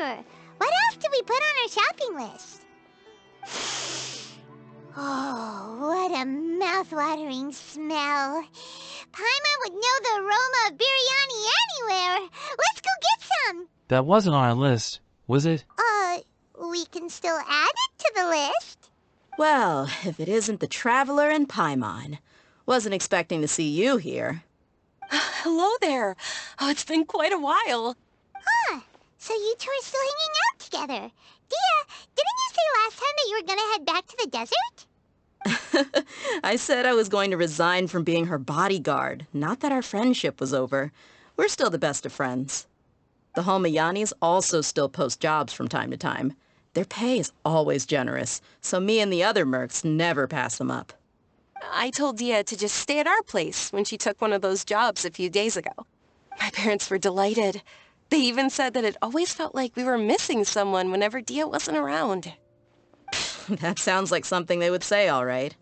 Sure. What else did we put on our shopping list? Oh, what a mouth-watering smell. Paimon would know the aroma of biryani anywhere. Let's go get some. That wasn't on our list, was it? We can still add it to the list. Well, if it isn't the Traveler and Paimon. Wasn't expecting to see you here. Hello there. Oh, it's been quite a while. So you two are still hanging out together. Dehya, didn't you say last time that you were gonna head back to the desert? I said I was going to resign from being her bodyguard, not that our friendship was over. We're still the best of friends. The Homayanis also still post jobs from time to time. Their pay is always generous, so me and the other mercs never pass them up. I told Dehya to just stay at our place when she took one of those jobs a few days ago. My parents were delighted. They even said that it always felt like we were missing someone whenever Dehya wasn't around. That sounds like something they would say, all right.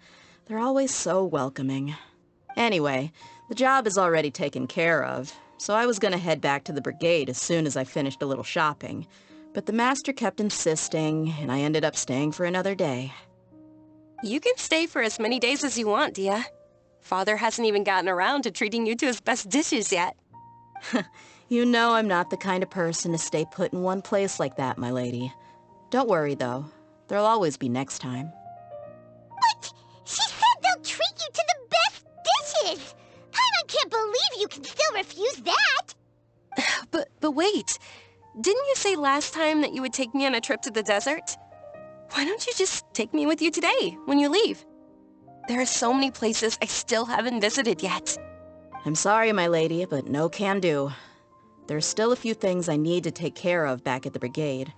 They're always so welcoming. Anyway, the job is already taken care of, so I was going to head back to the brigade as soon as I finished a little shopping. But the master kept insisting, and I ended up staying for another day. You can stay for as many days as you want, Dehya. Father hasn't even gotten around to treating you to his best dishes yet. You know I'm not the kind of person to stay put in one place like that, my lady. Don't worry, though. There'll always be next time. But she said they'll treat you to the best dishes! Paimon can't believe you can still refuse that! But wait, didn't you say last time that you would take me on a trip to the desert? Why don't you just take me with you today, when you leave? There are so many places I still haven't visited yet. I'm sorry, my lady, but no can do. There's still a few things I need to take care of back at the brigade.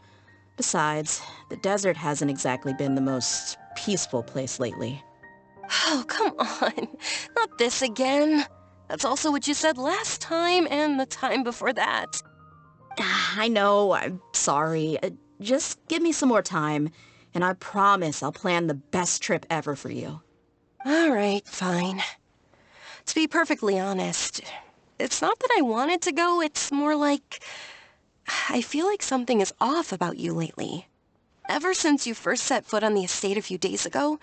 Besides, the desert hasn't exactly been the most peaceful place lately. Oh, come on. Not this again. That's also what you said last time and the time before that. I know, I'm sorry. Just give me some more time, and I promise I'll plan the best trip ever for you. All right, fine. To be perfectly honest, it's not that I wanted to go, it's more like I feel like something is off about you lately. Ever since you first set foot on the estate a few days ago,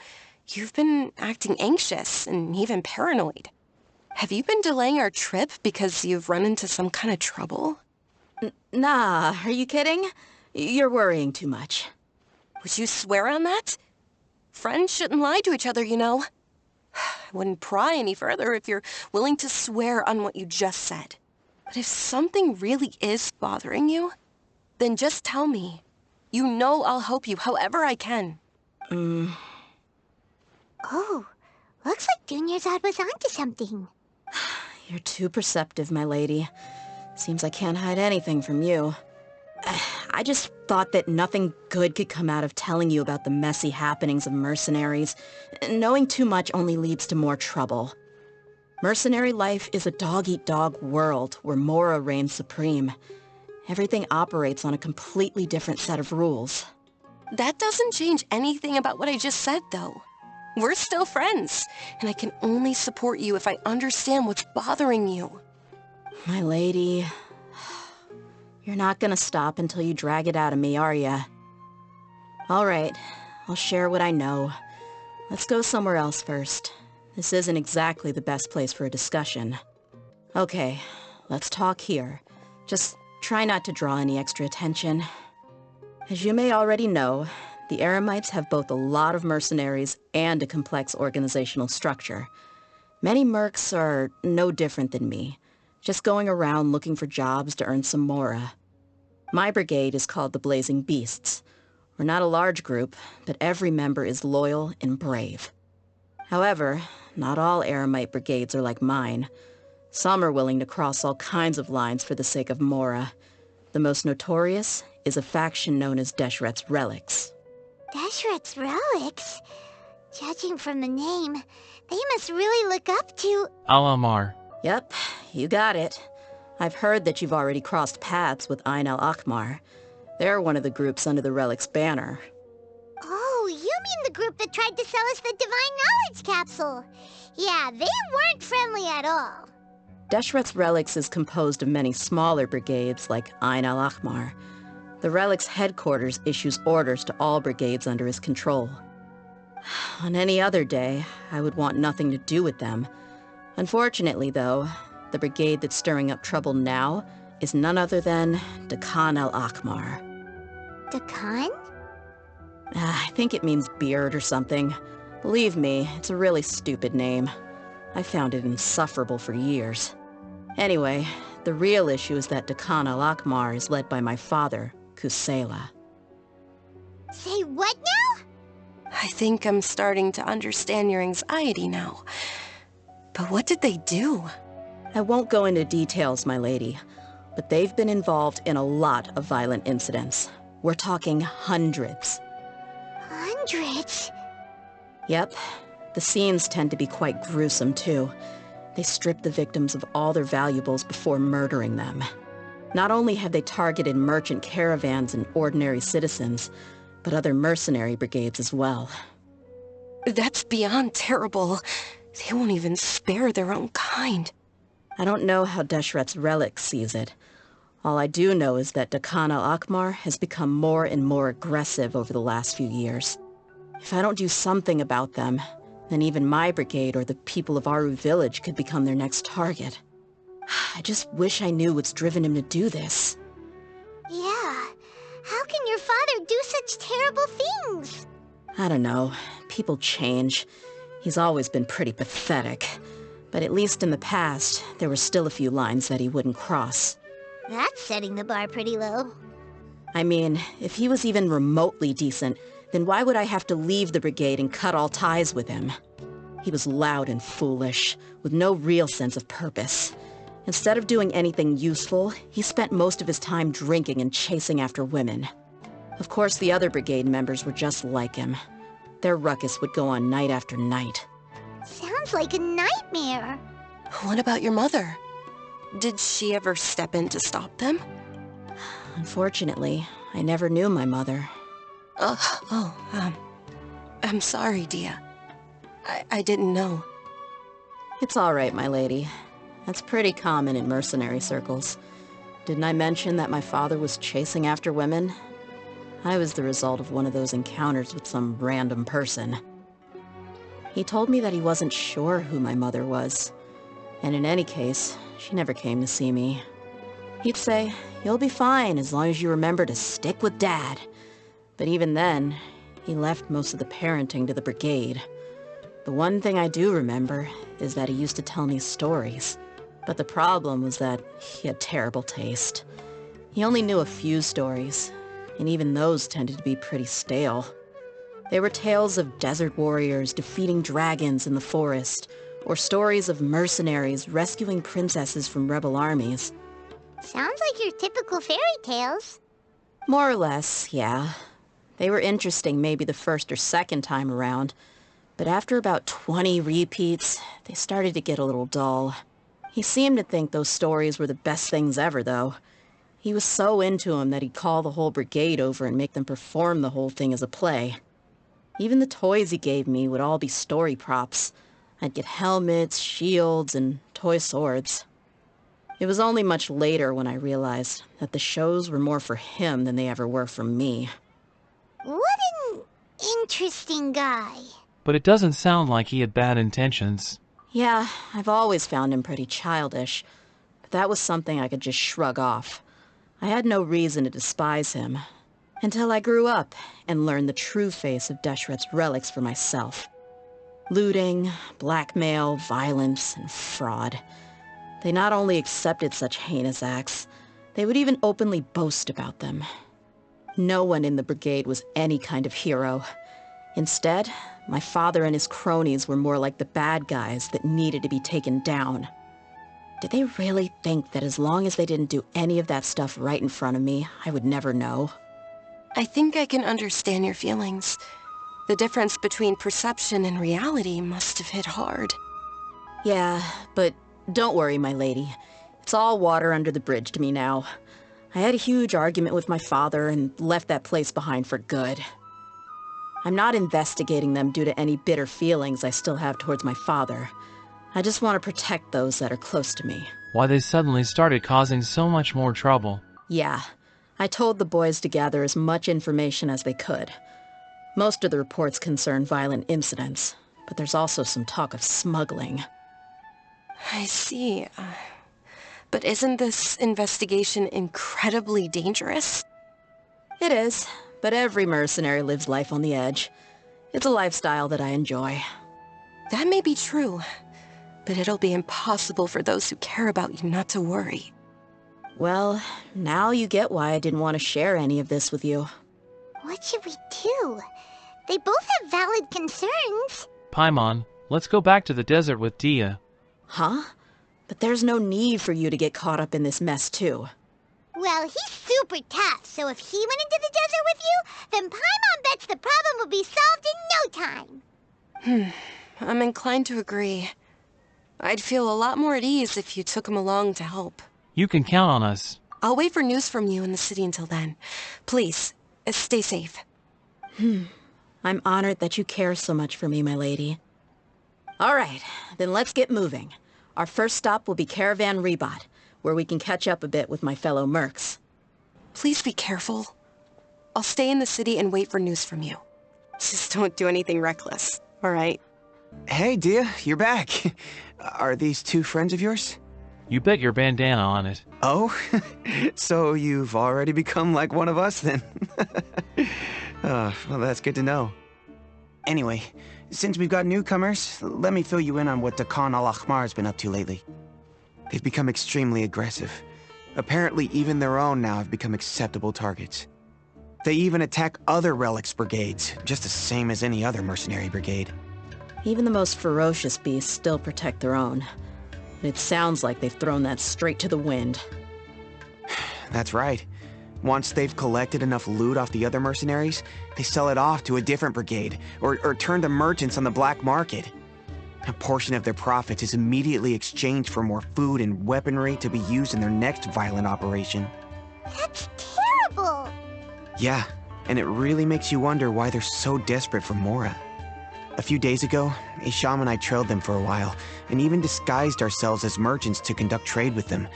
you've been acting anxious and even paranoid. Have you been delaying our trip because you've run into some kind of trouble? Nah, are you kidding? You're worrying too much. Would you swear on that? Friends shouldn't lie to each other, you know. I wouldn't pry any further if you're willing to swear on what you just said. But if something really is bothering you, then just tell me. You know I'll help you however I can. Oh, looks like Dunyarzad was onto something. You're too perceptive, my lady. Seems I can't hide anything from you. I just thought that nothing good could come out of telling you about the messy happenings of mercenaries. Knowing too much only leads to more trouble. Mercenary life is a dog-eat-dog world where Mora reigns supreme. Everything operates on a completely different set of rules. That doesn't change anything about what I just said, though. We're still friends, and I can only support you if I understand what's bothering you. My lady, you're not gonna stop until you drag it out of me, are ya? All right, I'll share what I know. Let's go somewhere else first. This isn't exactly the best place for a discussion. Okay, let's talk here. Just try not to draw any extra attention. As you may already know, the Eremites have both a lot of mercenaries and a complex organizational structure. Many mercs are no different than me, just going around looking for jobs to earn some mora. My brigade is called the Blazing Beasts. We're not a large group, but every member is loyal and brave. However, not all Eremite brigades are like mine. Some are willing to cross all kinds of lines for the sake of mora. The most notorious is a faction known as Deshret's Relics. Deshret's Relics? Judging from the name, they must really look up to... Al-Amar. Yep, you got it. I've heard that you've already crossed paths with Ain al-Akmar. They're one of the groups under the Relic's banner. Oh, you mean the group that tried to sell us the Divine Knowledge Capsule? Yeah, they weren't friendly at all. Deshret's Relics is composed of many smaller brigades like Ain al-Akmar. The Relic's headquarters issues orders to all brigades under his control. On any other day, I would want nothing to do with them. Unfortunately, though, the brigade that's stirring up trouble now is none other than Dakan al-Akmar. Dakan? I think it means beard or something. Believe me, it's a really stupid name. I found it insufferable for years. Anyway, the real issue is that Dakan al-Akmar is led by my father, Kusela. Say what now? I think I'm starting to understand your anxiety now. But what did they do? I won't go into details, my lady, but they've been involved in a lot of violent incidents. We're talking hundreds. Hundreds? Yep. The scenes tend to be quite gruesome, too. They strip the victims of all their valuables before murdering them. Not only have they targeted merchant caravans and ordinary citizens, but other mercenary brigades as well. That's beyond terrible. They won't even spare their own kind. I don't know how Deshret's relic sees it. All I do know is that Dakan al-Akmar has become more and more aggressive over the last few years. If I don't do something about them, then even my brigade or the people of Aru village could become their next target. I just wish I knew what's driven him to do this. Yeah. How can your father do such terrible things? I don't know. People change. He's always been pretty pathetic. But at least in the past, there were still a few lines that he wouldn't cross. That's setting the bar pretty low. I mean, if he was even remotely decent, then why would I have to leave the brigade and cut all ties with him? He was loud and foolish, with no real sense of purpose. Instead of doing anything useful, he spent most of his time drinking and chasing after women. Of course, the other brigade members were just like him. Their ruckus would go on night after night. Sounds like a nightmare. What about your mother? Did she ever step in to stop them? Unfortunately, I never knew my mother. I'm sorry, Dehya. I didn't know. It's all right, my lady. That's pretty common in mercenary circles. Didn't I mention that my father was chasing after women? I was the result of one of those encounters with some random person. He told me that he wasn't sure who my mother was. And in any case, she never came to see me. He'd say, "You'll be fine as long as you remember to stick with Dad." But even then, he left most of the parenting to the brigade. The one thing I do remember is that he used to tell me stories. But the problem was that he had terrible taste. He only knew a few stories, and even those tended to be pretty stale. They were tales of desert warriors defeating dragons in the forest, or stories of mercenaries rescuing princesses from rebel armies. Sounds like your typical fairy tales. More or less, yeah. They were interesting maybe the first or second time around, but after about 20 repeats, they started to get a little dull. He seemed to think those stories were the best things ever, though. He was so into them that he'd call the whole brigade over and make them perform the whole thing as a play. Even the toys he gave me would all be story props. I'd get helmets, shields, and toy swords. It was only much later when I realized that the shows were more for him than they ever were for me. What an interesting guy. But it doesn't sound like he had bad intentions. Yeah, I've always found him pretty childish, but that was something I could just shrug off. I had no reason to despise him, until I grew up and learned the true face of Deshret's relics for myself. Looting, blackmail, violence, and fraud. They not only accepted such heinous acts, they would even openly boast about them. No one in the brigade was any kind of hero. Instead, my father and his cronies were more like the bad guys that needed to be taken down. Did they really think that as long as they didn't do any of that stuff right in front of me, I would never know? I think I can understand your feelings. The difference between perception and reality must have hit hard. Yeah, but don't worry, my lady. It's all water under the bridge to me now. I had a huge argument with my father and left that place behind for good. I'm not investigating them due to any bitter feelings I still have towards my father. I just want to protect those that are close to me. Why they suddenly started causing so much more trouble. Yeah, I told the boys to gather as much information as they could. Most of the reports concern violent incidents, but there's also some talk of smuggling. I see. But isn't this investigation incredibly dangerous? It is, but every mercenary lives life on the edge. It's a lifestyle that I enjoy. That may be true, but it'll be impossible for those who care about you not to worry. Well, now you get why I didn't want to share any of this with you. What should we do? They both have valid concerns. Paimon, let's go back to the desert with Dehya. Huh? But there's no need for you to get caught up in this mess, too. Well, he's super tough, so if he went into the desert with you, then Paimon bets the problem would be solved in no time. I'm inclined to agree. I'd feel a lot more at ease if you took him along to help. You can count on us. I'll wait for news from you in the city until then. Please, stay safe. I'm honored that you care so much for me, my lady. All right, then let's get moving. Our first stop will be Caravan Rebot, where we can catch up a bit with my fellow mercs. Please be careful. I'll stay in the city and wait for news from you. Just don't do anything reckless, all right? Hey, Dehya, you're back. Are these two friends of yours? You bet your bandana on it. Oh, so you've already become like one of us then? Well, that's good to know. Anyway, since we've got newcomers, let me fill you in on what Dakan al-Ahmar has been up to lately. They've become extremely aggressive. Apparently, even their own now have become acceptable targets. They even attack other relics brigades, just the same as any other mercenary brigade. Even the most ferocious beasts still protect their own. It sounds like they've thrown that straight to the wind. That's right. Once they've collected enough loot off the other mercenaries, they sell it off to a different brigade, or turn to merchants on the black market. A portion of their profits is immediately exchanged for more food and weaponry to be used in their next violent operation. That's terrible. Yeah, and it really makes you wonder why they're so desperate for Mora. A few days ago, Isham and I trailed them for a while, and even disguised ourselves as merchants to conduct trade with them.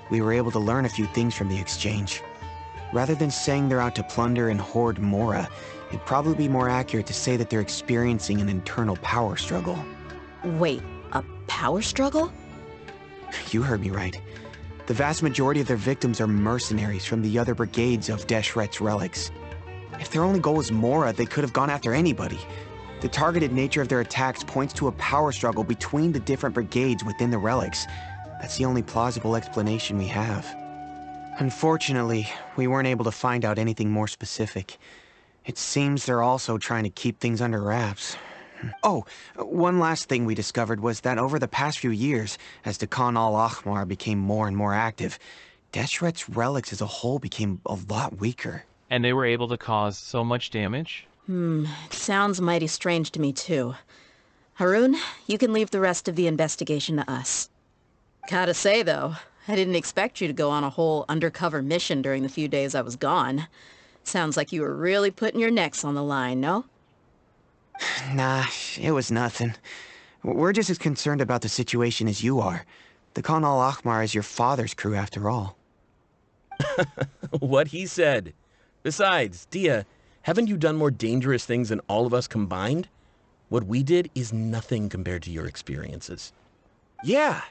We were able to learn a few things from the exchange. Rather than saying they're out to plunder and hoard Mora, it'd probably be more accurate to say that they're experiencing an internal power struggle. Wait, a power struggle? You heard me right. The vast majority of their victims are mercenaries from the other brigades of Deshret's relics. If their only goal was Mora, they could have gone after anybody. The targeted nature of their attacks points to a power struggle between the different brigades within the relics. That's the only plausible explanation we have. Unfortunately, we weren't able to find out anything more specific. It seems they're also trying to keep things under wraps. Oh, one last thing we discovered was that over the past few years, as Dakan al-Ahmar became more and more active, Deshret's relics as a whole became a lot weaker. And they were able to cause so much damage? It sounds mighty strange to me, too. Harun, you can leave the rest of the investigation to us. Gotta say, though, I didn't expect you to go on a whole undercover mission during the few days I was gone. Sounds like you were really putting your necks on the line, no? Nah, it was nothing. We're just as concerned about the situation as you are. Dakan al-Ahmar is your father's crew, after all. What he said. Besides, Dehya, haven't you done more dangerous things than all of us combined? What we did is nothing compared to your experiences. Yeah.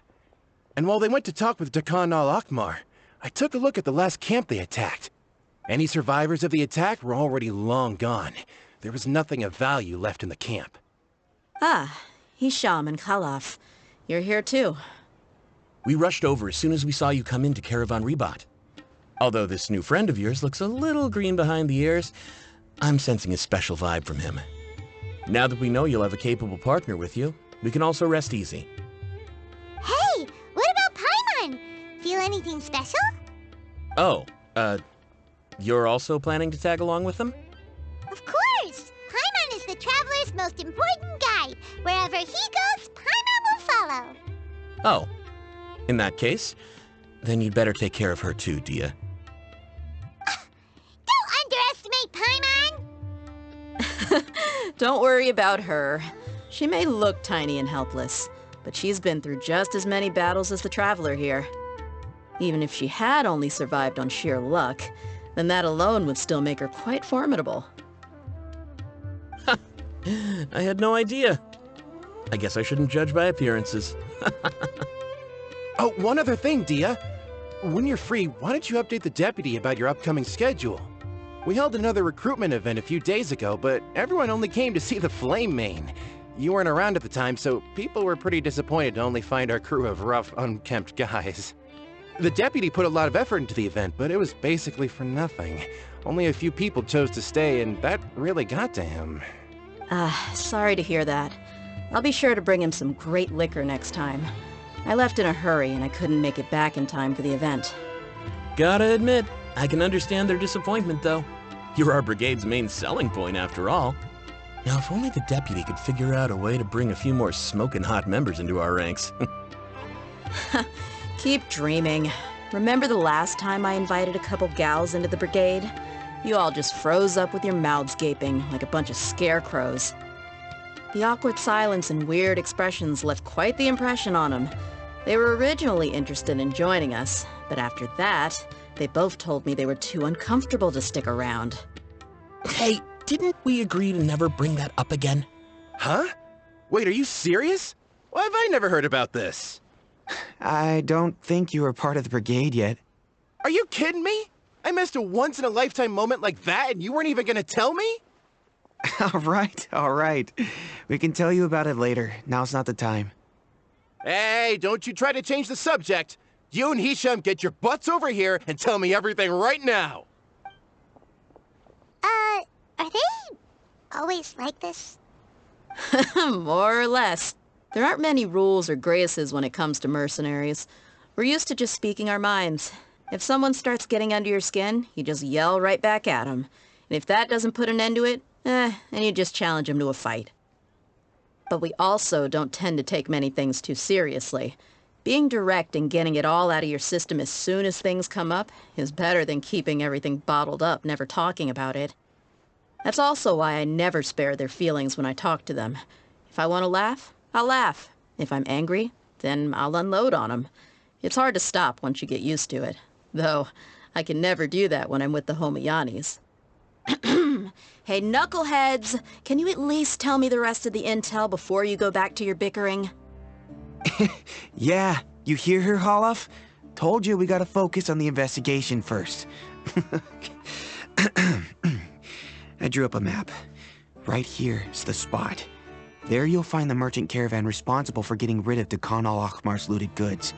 And while they went to talk with Dakan al-Ahmar, I took a look at the last camp they attacked. Any survivors of the attack were already long gone. There was nothing of value left in the camp. Ah, Hisham and Khalaf. You're here too. We rushed over as soon as we saw you come into Caravan Rebot. Although this new friend of yours looks a little green behind the ears, I'm sensing a special vibe from him. Now that we know you'll have a capable partner with you, we can also rest easy. Hey, what about Paimon? Feel anything special? Oh, you're also planning to tag along with them? Of course! Paimon is the traveler's most important guide. Wherever he goes, Paimon will follow. Oh, in that case, then you'd better take care of her too, Dehya. Don't underestimate Paimon! Don't worry about her. She may look tiny and helpless, but she's been through just as many battles as the traveler here. Even if she had only survived on sheer luck, then that alone would still make her quite formidable. I had no idea. I guess I shouldn't judge by appearances. Oh, one other thing, Dehya. When you're free, why don't you update the deputy about your upcoming schedule? We held another recruitment event a few days ago, but everyone only came to see the Flame Main. You weren't around at the time, so people were pretty disappointed to only find our crew of rough, unkempt guys. The deputy put a lot of effort into the event, but it was basically for nothing. Only a few people chose to stay, and that really got to him. Sorry to hear that. I'll be sure to bring him some great liquor next time. I left in a hurry and I couldn't make it back in time for the event. Gotta admit, I can understand their disappointment, though. You're our brigade's main selling point, after all. Now, if only the deputy could figure out a way to bring a few more smoking hot members into our ranks. Keep dreaming. Remember the last time I invited a couple gals into the brigade? You all just froze up with your mouths gaping like a bunch of scarecrows. The awkward silence and weird expressions left quite the impression on them. They were originally interested in joining us, but after that, they both told me they were too uncomfortable to stick around. Hey, didn't we agree to never bring that up again? Huh? Wait, are you serious? Why have I never heard about this? I don't think you were part of the brigade yet. Are you kidding me? I missed a once-in-a-lifetime moment like that and you weren't even gonna tell me? All right. We can tell you about it later. Now's not the time. Hey, don't you try to change the subject. You and Hisham get your butts over here and tell me everything right now. Are they always like this? More or less. There aren't many rules or graces when it comes to mercenaries. We're used to just speaking our minds. If someone starts getting under your skin, you just yell right back at them. And if that doesn't put an end to it, then you just challenge them to a fight. But we also don't tend to take many things too seriously. Being direct and getting it all out of your system as soon as things come up is better than keeping everything bottled up, never talking about it. That's also why I never spare their feelings when I talk to them. If I want to laugh, I'll laugh. If I'm angry, then I'll unload on them. It's hard to stop once you get used to it. Though, I can never do that when I'm with the Homiyanis. Hey, knuckleheads! Can you at least tell me the rest of the intel before you go back to your bickering? Yeah, you hear her, Holloff? Told you we gotta focus on the investigation first. I drew up a map. Right here's the spot. There you'll find the merchant caravan responsible for getting rid of Dehya al-Akhmar's looted goods.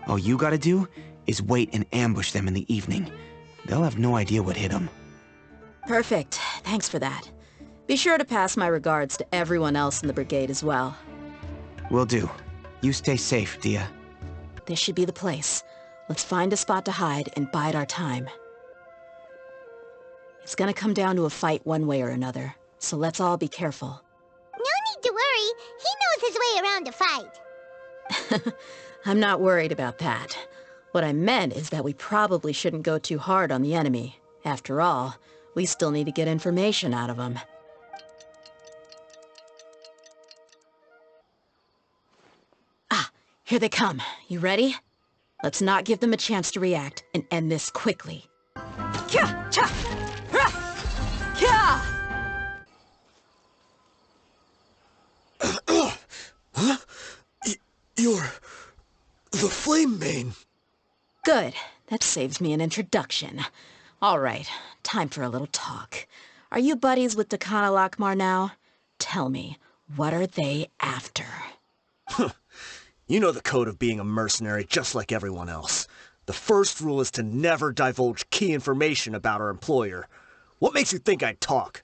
All you gotta do is wait and ambush them in the evening. They'll have no idea what hit them. Perfect. Thanks for that. Be sure to pass my regards to everyone else in the brigade as well. Will do. You stay safe, Dehya. This should be the place. Let's find a spot to hide and bide our time. It's gonna come down to a fight one way or another, so let's all be careful. No need to worry. He knows his way around a fight. I'm not worried about that. What I meant is that we probably shouldn't go too hard on the enemy. After all, we still need to get information out of them. Here they come. You ready? Let's not give them a chance to react and end this quickly. Kya! Cha! Ra! Kya! Huh? You're... the Flame Main. Good. That saves me an introduction. All right, time for a little talk. Are you buddies with Dehya al-Akhmar now? Tell me, what are they after? You know the code of being a mercenary just like everyone else. The first rule is to never divulge key information about our employer. What makes you think I'd talk?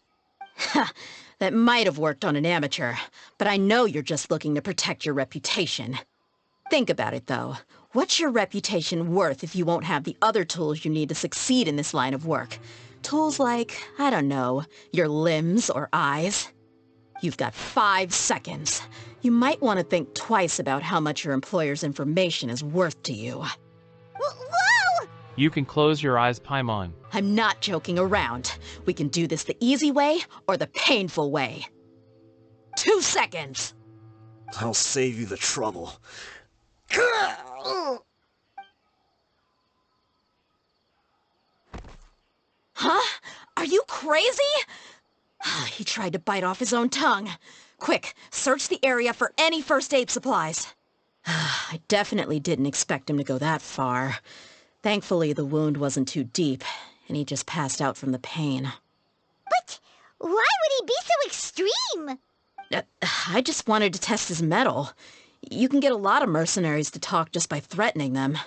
That might have worked on an amateur, but I know you're just looking to protect your reputation. Think about it, though. What's your reputation worth if you won't have the other tools you need to succeed in this line of work? Tools like, I don't know, your limbs or eyes? You've got 5 seconds. You might want to think twice about how much your employer's information is worth to you. Whoa! You can close your eyes, Paimon. I'm not joking around. We can do this the easy way or the painful way. 2 seconds! I'll save you the trouble. you crazy? He tried to bite off his own tongue. Quick, search the area for any first aid supplies. I definitely didn't expect him to go that far. Thankfully, the wound wasn't too deep, and he just passed out from the pain. But why would he be so extreme? I just wanted to test his mettle. You can get a lot of mercenaries to talk just by threatening them.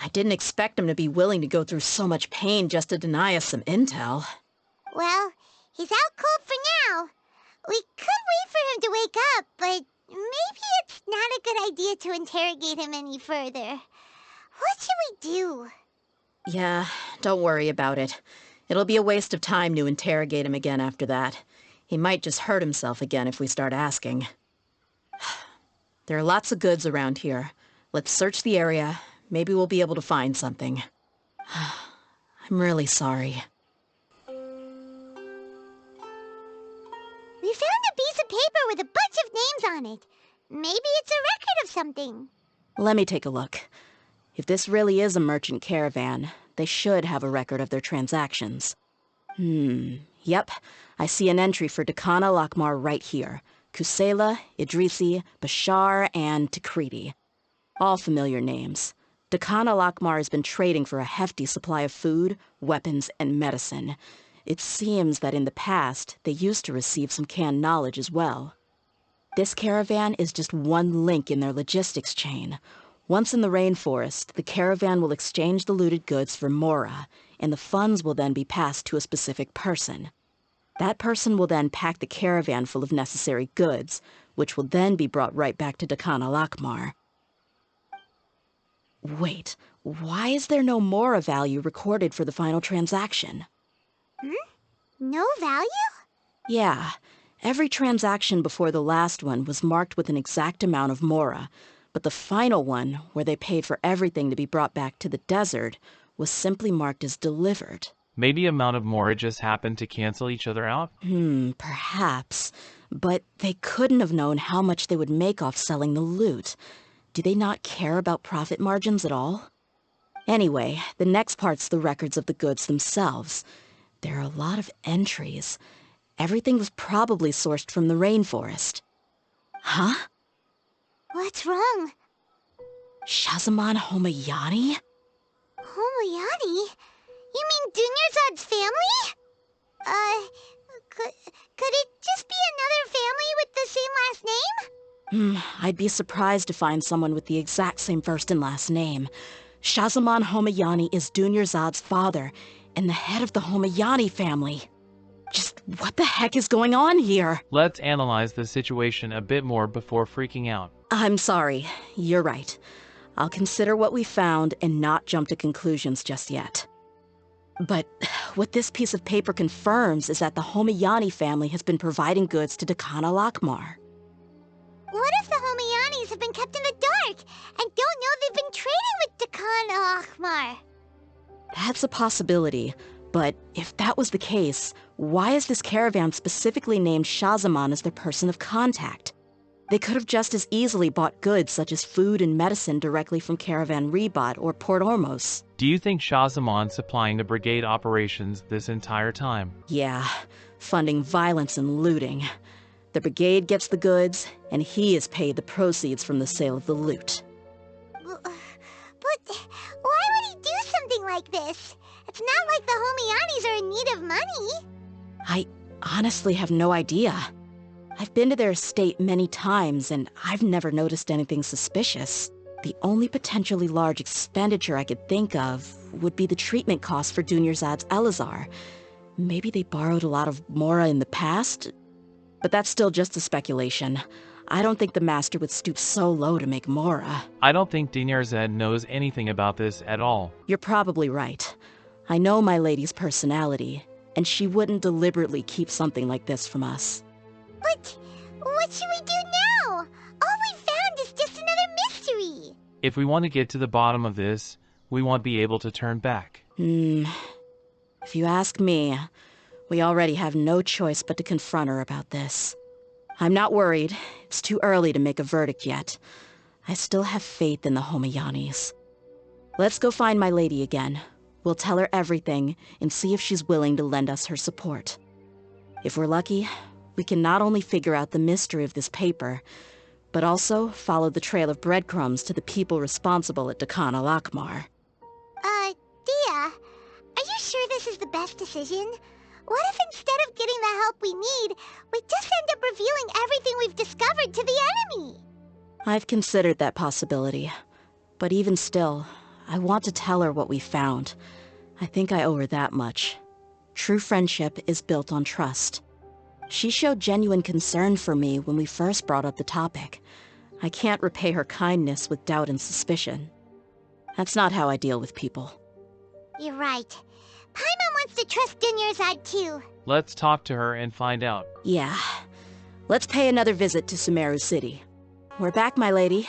I didn't expect him to be willing to go through so much pain just to deny us some intel. Well, he's out cold for now. We could wait for him to wake up, but maybe it's not a good idea to interrogate him any further. What should we do? Yeah, don't worry about it. It'll be a waste of time to interrogate him again after that. He might just hurt himself again if we start asking. There are lots of goods around here. Let's search the area. Maybe we'll be able to find something. I'm really sorry. We found a piece of paper with a bunch of names on it. Maybe it's a record of something. Let me take a look. If this really is a merchant caravan, they should have a record of their transactions. Yep. I see an entry for Dehya Lakmar right here. Kusela, Idrisi, Bashar, and Takriti. All familiar names. Dehya Lakmar has been trading for a hefty supply of food, weapons, and medicine. It seems that in the past, they used to receive some canned knowledge as well. This caravan is just one link in their logistics chain. Once in the rainforest, the caravan will exchange the looted goods for Mora, and the funds will then be passed to a specific person. That person will then pack the caravan full of necessary goods, which will then be brought right back to Dehya Lakmar. Wait, why is there no Mora value recorded for the final transaction? No value? Yeah, every transaction before the last one was marked with an exact amount of Mora, but the final one, where they paid for everything to be brought back to the desert, was simply marked as delivered. Maybe amount of Mora just happened to cancel each other out? Perhaps. But they couldn't have known how much they would make off selling the loot. Do they not care about profit margins at all? Anyway, the next part's the records of the goods themselves. There are a lot of entries. Everything was probably sourced from the rainforest. Huh? What's wrong? Shahzaman Homayani? Homayani? You mean Dunyarzad's family? Could it just be another family with the same last name? I'd be surprised to find someone with the exact same first and last name. Shahzaman Homayani is Dunyarzad's father, and the head of the Homayani family. Just what the heck is going on here? Let's analyze the situation a bit more before freaking out. I'm sorry. You're right. I'll consider what we found and not jump to conclusions just yet. But what this piece of paper confirms is that the Homayani family has been providing goods to Dehya Lakmar. What if the Homayanis have been kept in the dark and don't know they've been trading with Dehya Lakmar? That's a possibility, but if that was the case, why is this caravan specifically named Shahzaman as their person of contact? They could have just as easily bought goods such as food and medicine directly from Caravan Ribat or Port Ormos. Do you think Shahzaman's supplying the brigade operations this entire time? Yeah, funding violence and looting. The brigade gets the goods, and he is paid the proceeds from the sale of the loot. But why would he do something like this? It's not like the Homayanis are in need of money. I honestly have no idea. I've been to their estate many times, and I've never noticed anything suspicious. The only potentially large expenditure I could think of would be the treatment costs for Dunyarzad's Elazar. Maybe they borrowed a lot of Mora in the past? But that's still just a speculation. I don't think the master would stoop so low to make Mora. I don't think Dunyarzad knows anything about this at all. You're probably right. I know my lady's personality, and she wouldn't deliberately keep something like this from us. But what should we do now? All we found is just another mystery. If we want to get to the bottom of this, we won't be able to turn back. If you ask me, we already have no choice but to confront her about this. I'm not worried. It's too early to make a verdict yet. I still have faith in the Homayanis. Let's go find my lady again. We'll tell her everything and see if she's willing to lend us her support. If we're lucky, we can not only figure out the mystery of this paper, but also follow the trail of breadcrumbs to the people responsible at Dehya al-Akmar. Dehya, are you sure this is the best decision? What if instead of getting the help we need, we just end up revealing everything we've discovered to the enemy? I've considered that possibility, but even still, I want to tell her what we found. I think I owe her that much. True friendship is built on trust. She showed genuine concern for me when we first brought up the topic. I can't repay her kindness with doubt and suspicion. That's not how I deal with people. You're right. Paimon wants to trust Dunyarzad too. Let's talk to her and find out. Yeah. Let's pay another visit to Sumeru City. We're back, my lady.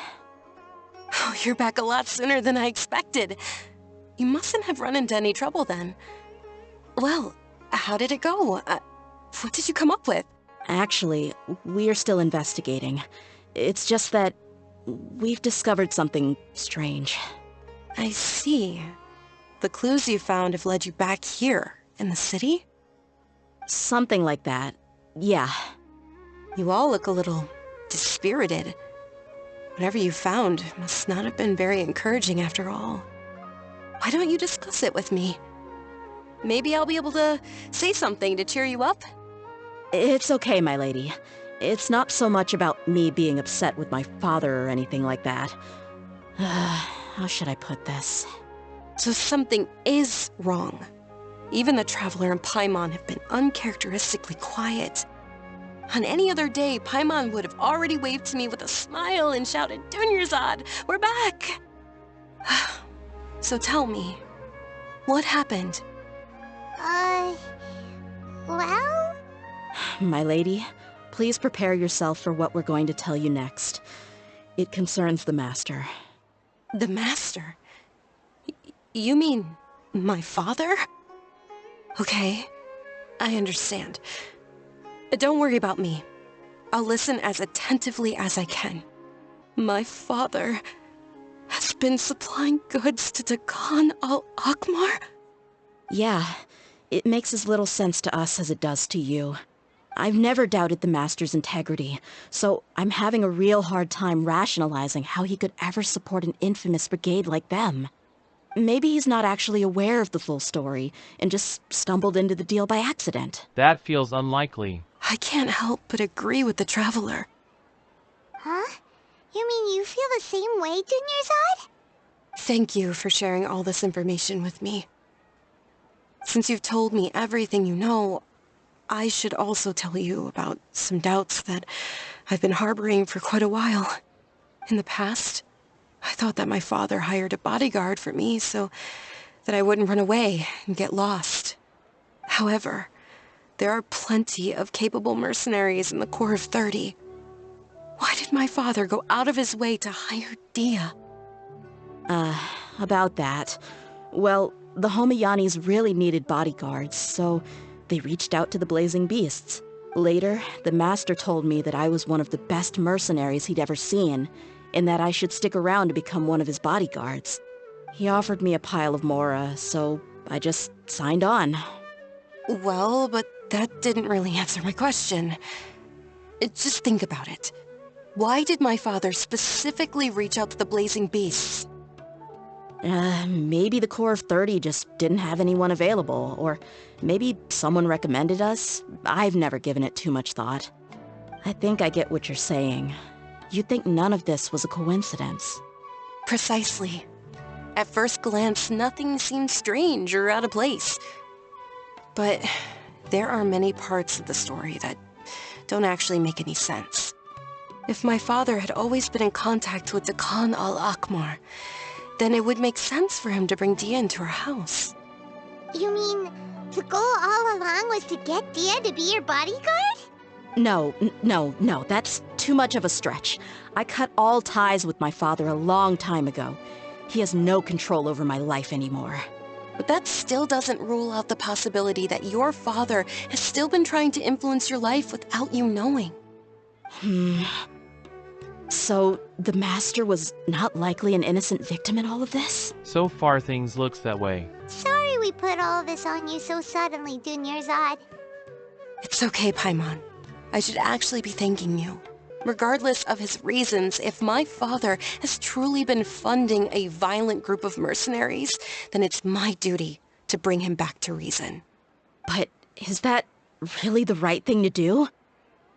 Oh, you're back a lot sooner than I expected. You mustn't have run into any trouble then. Well, how did it go? What did you come up with? Actually, we are still investigating. It's just that we've discovered something strange. I see. The clues you found have led you back here, in the city? Something like that. Yeah. You all look a little dispirited. Whatever you found must not have been very encouraging after all. Why don't you discuss it with me? Maybe I'll be able to say something to cheer you up? It's okay, my lady. It's not so much about me being upset with my father or anything like that. How should I put this? So something is wrong. Even the Traveler and Paimon have been uncharacteristically quiet. On any other day, Paimon would have already waved to me with a smile and shouted, "Dunyarzad, we're back!" So tell me, what happened? Well? My lady, please prepare yourself for what we're going to tell you next. It concerns the Master. The Master? You mean my father? Okay, I understand. Don't worry about me. I'll listen as attentively as I can. My father has been supplying goods to Dehya al-Akmar? Yeah, it makes as little sense to us as it does to you. I've never doubted the Master's integrity, so I'm having a real hard time rationalizing how he could ever support an infamous brigade like them. Maybe he's not actually aware of the full story and just stumbled into the deal by accident. That feels unlikely. I can't help but agree with the Traveler. Huh? You mean you feel the same way, Dunyarzad? Thank you for sharing all this information with me. Since you've told me everything you know, I should also tell you about some doubts that I've been harboring for quite a while. In the past, I thought that my father hired a bodyguard for me so that I wouldn't run away and get lost. However, there are plenty of capable mercenaries in the Corps of 30. Why did my father go out of his way to hire Dehya? About that. Well, the Homayanis really needed bodyguards, so they reached out to the Blazing Beasts. Later, the Master told me that I was one of the best mercenaries he'd ever seen, and that I should stick around to become one of his bodyguards. He offered me a pile of mora, so I just signed on. Well, but that didn't really answer my question. Just think about it. Why did my father specifically reach out to the Blazing Beasts? Maybe the Corps of 30 just didn't have anyone available, or maybe someone recommended us. I've never given it too much thought. I think I get what you're saying. You think none of this was a coincidence. Precisely. At first glance, nothing seems strange or out of place. But there are many parts of the story that don't actually make any sense. If my father had always been in contact with Dehya al-Akmar, then it would make sense for him to bring Dehya into our house. You mean the goal all along was to get Dehya to be your bodyguard? No, that's too much of a stretch. I cut all ties with my father a long time ago. He has no control over my life anymore. But that still doesn't rule out the possibility that your father has still been trying to influence your life without you knowing. So, the Master was not likely an innocent victim in all of this? So far things looks that way. Sorry, we put all of this on you so suddenly, Dunyarzad. It's okay, Paimon. I should actually be thanking you. Regardless of his reasons, if my father has truly been funding a violent group of mercenaries, then it's my duty to bring him back to reason. But is that really the right thing to do?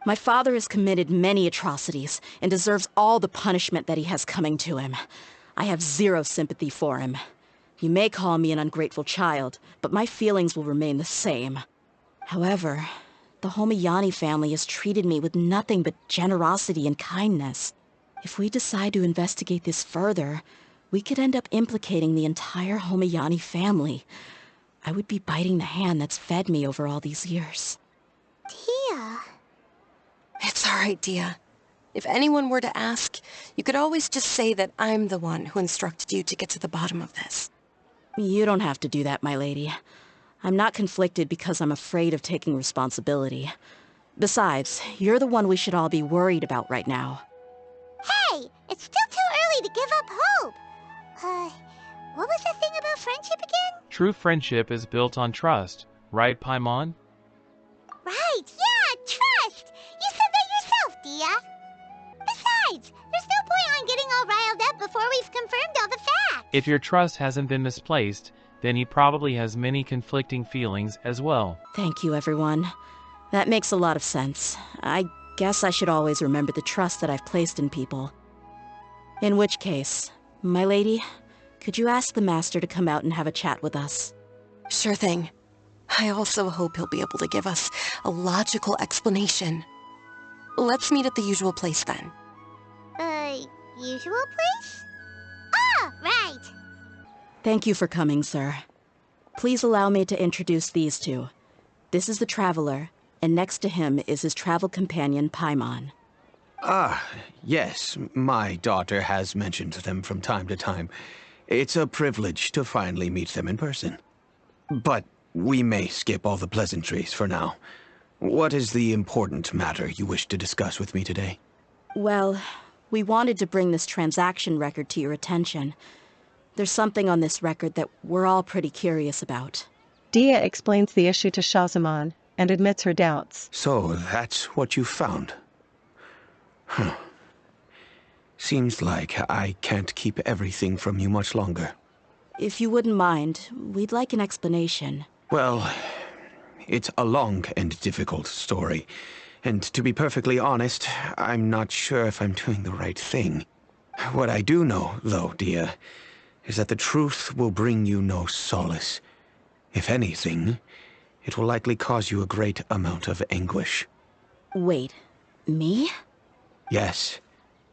My father has committed many atrocities and deserves all the punishment that he has coming to him. I have zero sympathy for him. You may call me an ungrateful child, but my feelings will remain the same. However, the Homiyani family has treated me with nothing but generosity and kindness. If we decide to investigate this further, we could end up implicating the entire Homiyani family. I would be biting the hand that's fed me over all these years. Dehya. It's all right, Dehya. If anyone were to ask, you could always just say that I'm the one who instructed you to get to the bottom of this. You don't have to do that, my lady. I'm not conflicted because I'm afraid of taking responsibility. Besides, you're the one we should all be worried about right now. Hey, it's still too early to give up hope. What was the thing about friendship again? True friendship is built on trust, right, Paimon? Right, yeah, trust! You said that yourself, Dehya. Besides, there's no point on getting all riled up before we've confirmed all the facts. If your trust hasn't been misplaced, then he probably has many conflicting feelings as well. Thank you, everyone. That makes a lot of sense. I guess I should always remember the trust that I've placed in people. In which case, my lady, could you ask the Master to come out and have a chat with us? Sure thing. I also hope he'll be able to give us a logical explanation. Let's meet at the usual place then. Usual place? Ah, right! Thank you for coming, sir. Please allow me to introduce these two. This is the Traveler, and next to him is his travel companion, Paimon. Ah, yes, my daughter has mentioned them from time to time. It's a privilege to finally meet them in person. But we may skip all the pleasantries for now. What is the important matter you wish to discuss with me today? Well, we wanted to bring this transaction record to your attention. There's something on this record that we're all pretty curious about. Dehya explains the issue to Shahzaman and admits her doubts. So, that's what you found. Huh. Seems like I can't keep everything from you much longer. If you wouldn't mind, we'd like an explanation. Well, it's a long and difficult story. And to be perfectly honest, I'm not sure if I'm doing the right thing. What I do know, though, Dehya, is that the truth will bring you no solace. If anything, it will likely cause you a great amount of anguish. Wait, me? Yes,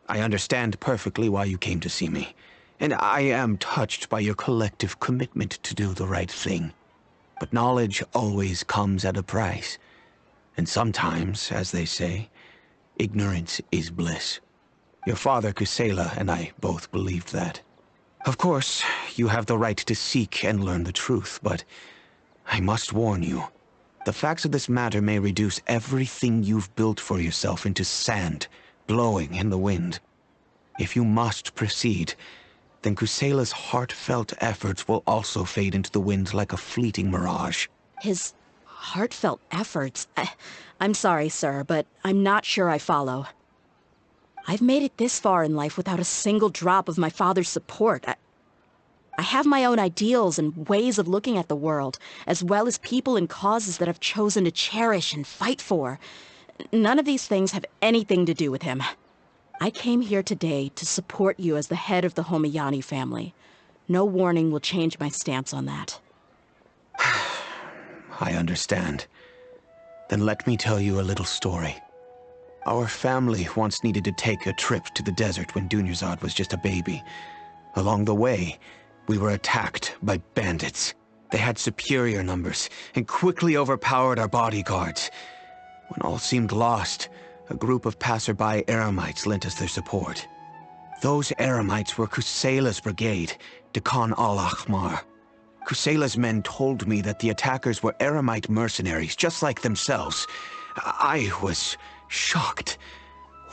I understand perfectly why you came to see me, and I am touched by your collective commitment to do the right thing. But knowledge always comes at a price, and sometimes, as they say, ignorance is bliss. Your father, Kusela, and I both believed that. Of course, you have the right to seek and learn the truth, but I must warn you, the facts of this matter may reduce everything you've built for yourself into sand, blowing in the wind. If you must proceed, then Kusela's heartfelt efforts will also fade into the wind like a fleeting mirage. His heartfelt efforts? I'm sorry, sir, but I'm not sure I follow. I've made it this far in life without a single drop of my father's support. I have my own ideals and ways of looking at the world, as well as people and causes that I've chosen to cherish and fight for. None of these things have anything to do with him. I came here today to support you as the head of the Homiyani family. No warning will change my stance on that. I understand. Then let me tell you a little story. Our family once needed to take a trip to the desert when Dunyarzad was just a baby. Along the way, we were attacked by bandits. They had superior numbers and quickly overpowered our bodyguards. When all seemed lost, a group of passerby Eremites lent us their support. Those Eremites were Kusela's brigade, Dehya al-Ahmar. Kusela's men told me that the attackers were Eremite mercenaries, just like themselves. I was shocked.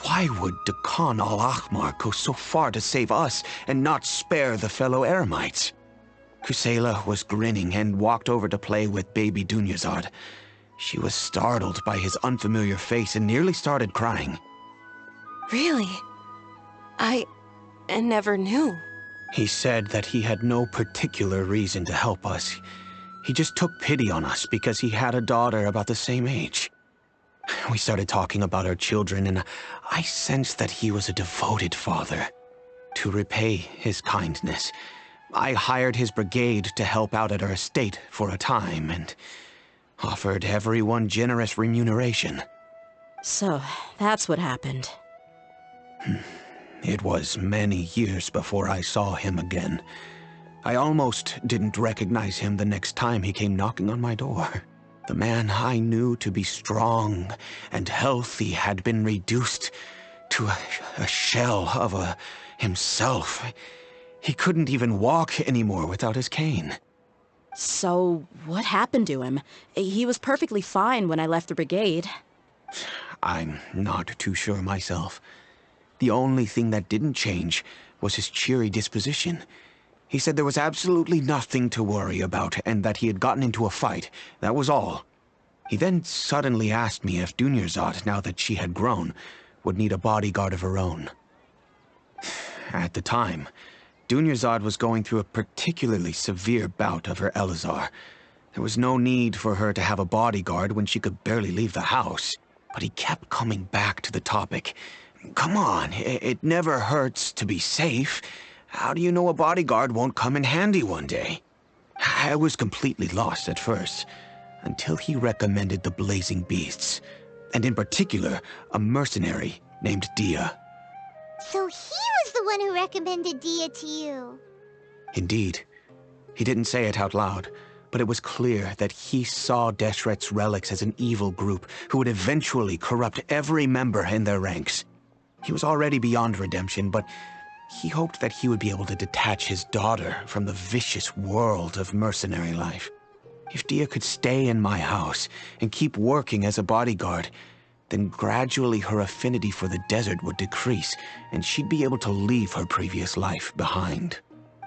Why would Dehya al-Ahmar go so far to save us and not spare the fellow Eremites? Kusela was grinning and walked over to play with baby Dunyazad. She was startled by his unfamiliar face and nearly started crying. Really? I never knew. He said that he had no particular reason to help us. He just took pity on us because he had a daughter about the same age. We started talking about our children, and I sensed that he was a devoted father. To repay his kindness, I hired his brigade to help out at our estate for a time, and offered everyone generous remuneration. So, that's what happened. It was many years before I saw him again. I almost didn't recognize him the next time he came knocking on my door. The man I knew to be strong and healthy had been reduced to a shell of himself. He couldn't even walk anymore without his cane. So, what happened to him? He was perfectly fine when I left the brigade. I'm not too sure myself. The only thing that didn't change was his cheery disposition. He said there was absolutely nothing to worry about and that he had gotten into a fight. That was all. He then suddenly asked me if Dunyazad, now that she had grown, would need a bodyguard of her own. At the time, Dunyazad was going through a particularly severe bout of her Elazar. There was no need for her to have a bodyguard when she could barely leave the house. But he kept coming back to the topic. Come on, it never hurts to be safe. How do you know a bodyguard won't come in handy one day? I was completely lost at first, until he recommended the Blazing Beasts, and in particular, a mercenary named Dehya. So he was the one who recommended Dehya to you. Indeed. He didn't say it out loud, but it was clear that he saw Deshret's relics as an evil group who would eventually corrupt every member in their ranks. He was already beyond redemption, but he hoped that he would be able to detach his daughter from the vicious world of mercenary life. If Dehya could stay in my house and keep working as a bodyguard, then gradually her affinity for the desert would decrease, and she'd be able to leave her previous life behind.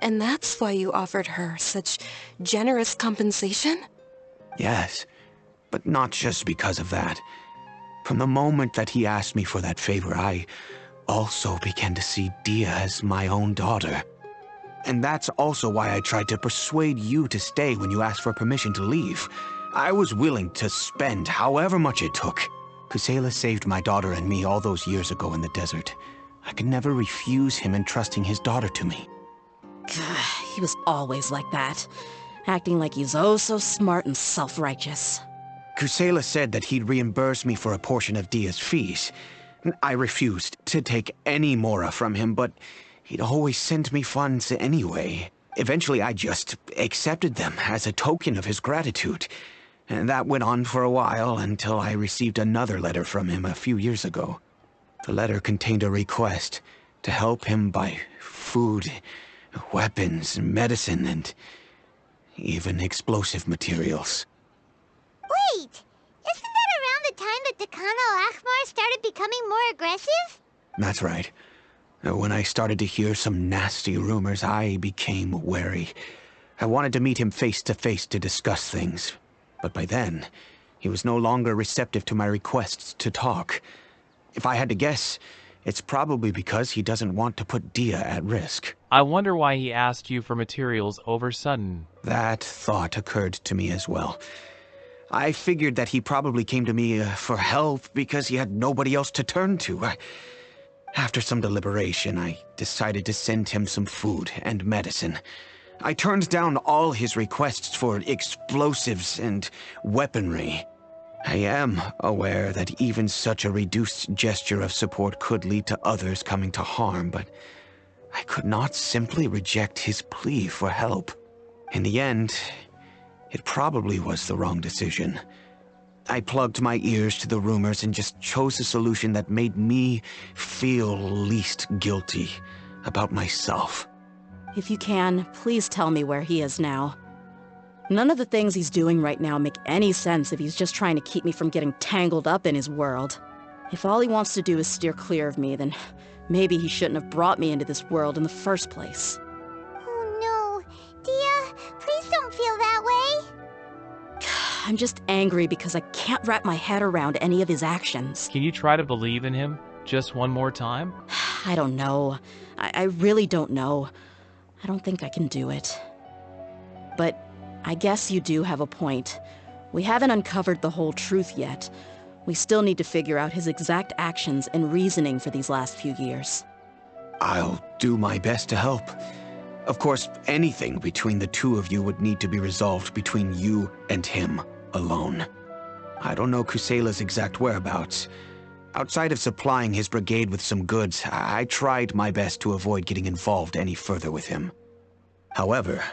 And that's why you offered her such generous compensation? Yes, but not just because of that. From the moment that he asked me for that favor, I also began to see Dehya as my own daughter. And that's also why I tried to persuade you to stay when you asked for permission to leave. I was willing to spend however much it took. Kusela saved my daughter and me all those years ago in the desert. I could never refuse him entrusting his daughter to me. He was always like that, acting like he's oh so smart and self-righteous. Kusela said that he'd reimburse me for a portion of Dehya's fees. I refused to take any mora from him, but he'd always sent me funds anyway. Eventually, I just accepted them as a token of his gratitude. And that went on for a while until I received another letter from him a few years ago. The letter contained a request to help him buy food, weapons, medicine, and even explosive materials. Wait, isn't that around the time that Dekhan al-Akhmar started becoming more aggressive? That's right. When I started to hear some nasty rumors, I became wary. I wanted to meet him face to face to discuss things. But by then, he was no longer receptive to my requests to talk. If I had to guess, it's probably because he doesn't want to put Dehya at risk. I wonder why he asked you for materials over sudden. That thought occurred to me as well. I figured that he probably came to me for help because he had nobody else to turn to. After some deliberation, I decided to send him some food and medicine. I turned down all his requests for explosives and weaponry. I am aware that even such a reduced gesture of support could lead to others coming to harm, but I could not simply reject his plea for help. In the end, it probably was the wrong decision. I plugged my ears to the rumors and just chose a solution that made me feel least guilty about myself. If you can, please tell me where he is now. None of the things he's doing right now make any sense if he's just trying to keep me from getting tangled up in his world. If all he wants to do is steer clear of me, then maybe he shouldn't have brought me into this world in the first place. Oh no, Dehya, don't feel that way? I'm just angry because I can't wrap my head around any of his actions. Can you try to believe in him just one more time? I don't know. I really don't know. I don't think I can do it. But I guess you do have a point. We haven't uncovered the whole truth yet. We still need to figure out his exact actions and reasoning for these last few years. I'll do my best to help. Of course, anything between the two of you would need to be resolved between you and him alone. I don't know Kusela's exact whereabouts. Outside of supplying his brigade with some goods, I tried my best to avoid getting involved any further with him. However,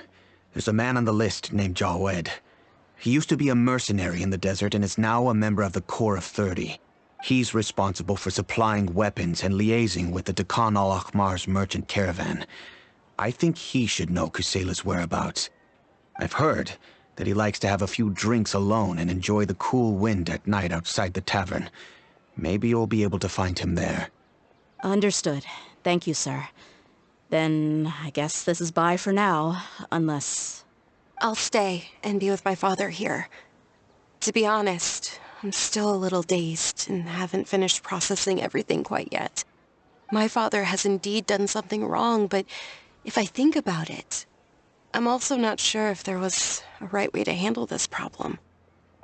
there's a man on the list named Jawed. He used to be a mercenary in the desert and is now a member of the Corps of 30. He's responsible for supplying weapons and liaising with the Dekhan al-Akhmar's merchant caravan. I think he should know Kusela's whereabouts. I've heard that he likes to have a few drinks alone and enjoy the cool wind at night outside the tavern. Maybe you'll be able to find him there. Understood. Thank you, sir. Then I guess this is bye for now, unless... I'll stay and be with my father here. To be honest, I'm still a little dazed and haven't finished processing everything quite yet. My father has indeed done something wrong, but if I think about it, I'm also not sure if there was a right way to handle this problem.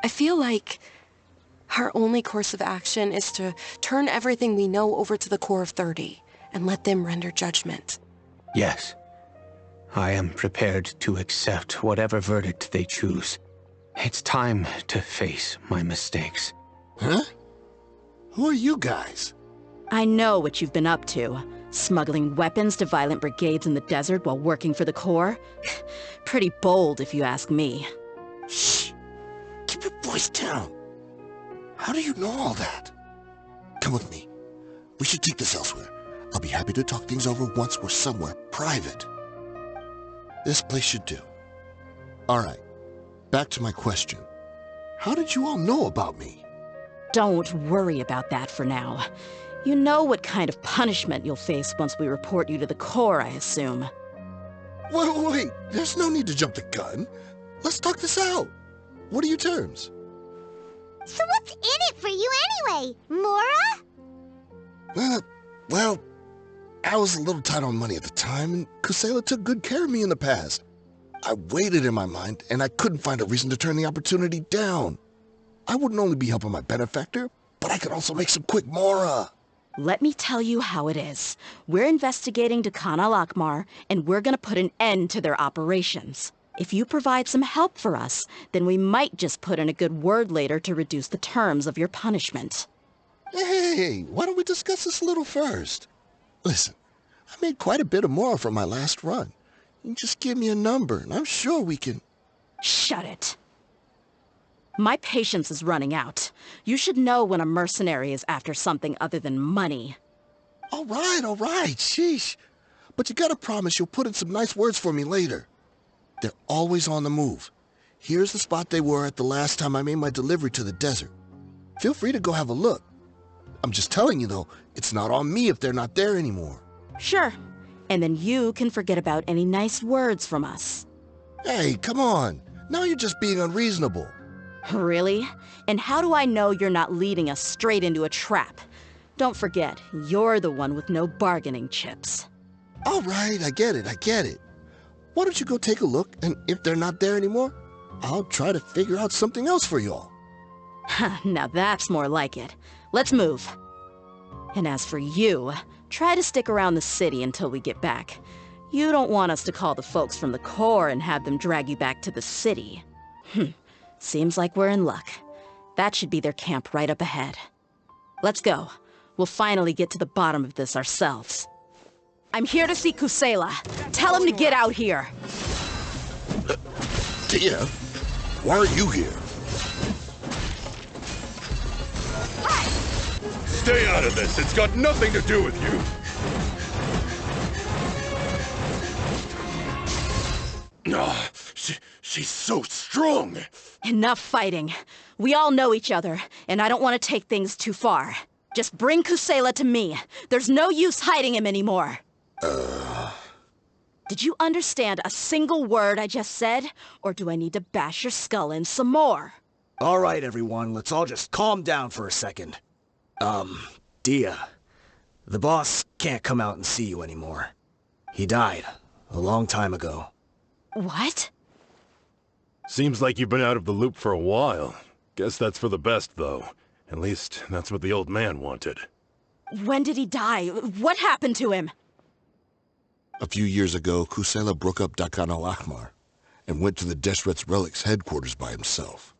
I feel like our only course of action is to turn everything we know over to the Corps of 30 and let them render judgment. Yes. I am prepared to accept whatever verdict they choose. It's time to face my mistakes. Huh? Who are you guys? I know what you've been up to. Smuggling weapons to violent brigades in the desert while working for the Corps? Pretty bold, if you ask me. Shh! Keep your voice down. How do you know all that? Come with me. We should take this elsewhere. I'll be happy to talk things over once we're somewhere private. This place should do. Alright, back to my question. How did you all know about me? Don't worry about that for now. You know what kind of punishment you'll face once we report you to the Corps, I assume. Wait, there's no need to jump the gun. Let's talk this out. What are your terms? So what's in it for you anyway, Mora? Well, I was a little tight on money at the time, and Kusela took good care of me in the past. I weighed it in my mind, and I couldn't find a reason to turn the opportunity down. I wouldn't only be helping my benefactor, but I could also make some quick Mora. Let me tell you how it is. We're investigating Dekhan al-Akhmar, and we're gonna put an end to their operations. If you provide some help for us, then we might just put in a good word later to reduce the terms of your punishment. Hey, why don't we discuss this a little first? Listen, I made quite a bit of Mora from my last run. You just give me a number, and I'm sure we can... Shut it. My patience is running out. You should know when a mercenary is after something other than money. All right, sheesh. But you gotta promise you'll put in some nice words for me later. They're always on the move. Here's the spot they were at the last time I made my delivery to the desert. Feel free to go have a look. I'm just telling you, though, it's not on me if they're not there anymore. Sure. And then you can forget about any nice words from us. Hey, come on. Now you're just being unreasonable. Really? And how do I know you're not leading us straight into a trap? Don't forget, you're the one with no bargaining chips. All right, I get it. Why don't you go take a look, and if they're not there anymore, I'll try to figure out something else for y'all. Now that's more like it. Let's move. And as for you, try to stick around the city until we get back. You don't want us to call the folks from the Corps and have them drag you back to the city. Seems like we're in luck. That should be their camp right up ahead. Let's go. We'll finally get to the bottom of this ourselves. I'm here to see Kusela. Tell him to get out here. Dehya, why are you here? Stay out of this. It's got nothing to do with you. She's so strong. Enough fighting. We all know each other, and I don't want to take things too far. Just bring Kusela to me. There's no use hiding him anymore. Did Did you understand a single word I just said? Or do I need to bash your skull in some more? All right, everyone, let's all just calm down for a second. Dehya, the boss can't come out and see you anymore. He died a long time ago. What? Seems like you've been out of the loop for a while. Guess that's for the best, though. At least, that's what the old man wanted. When did he die? What happened to him? A few years ago, Kusela broke up Dakan al-Ahmar and went to the Deshret's Relics headquarters by himself.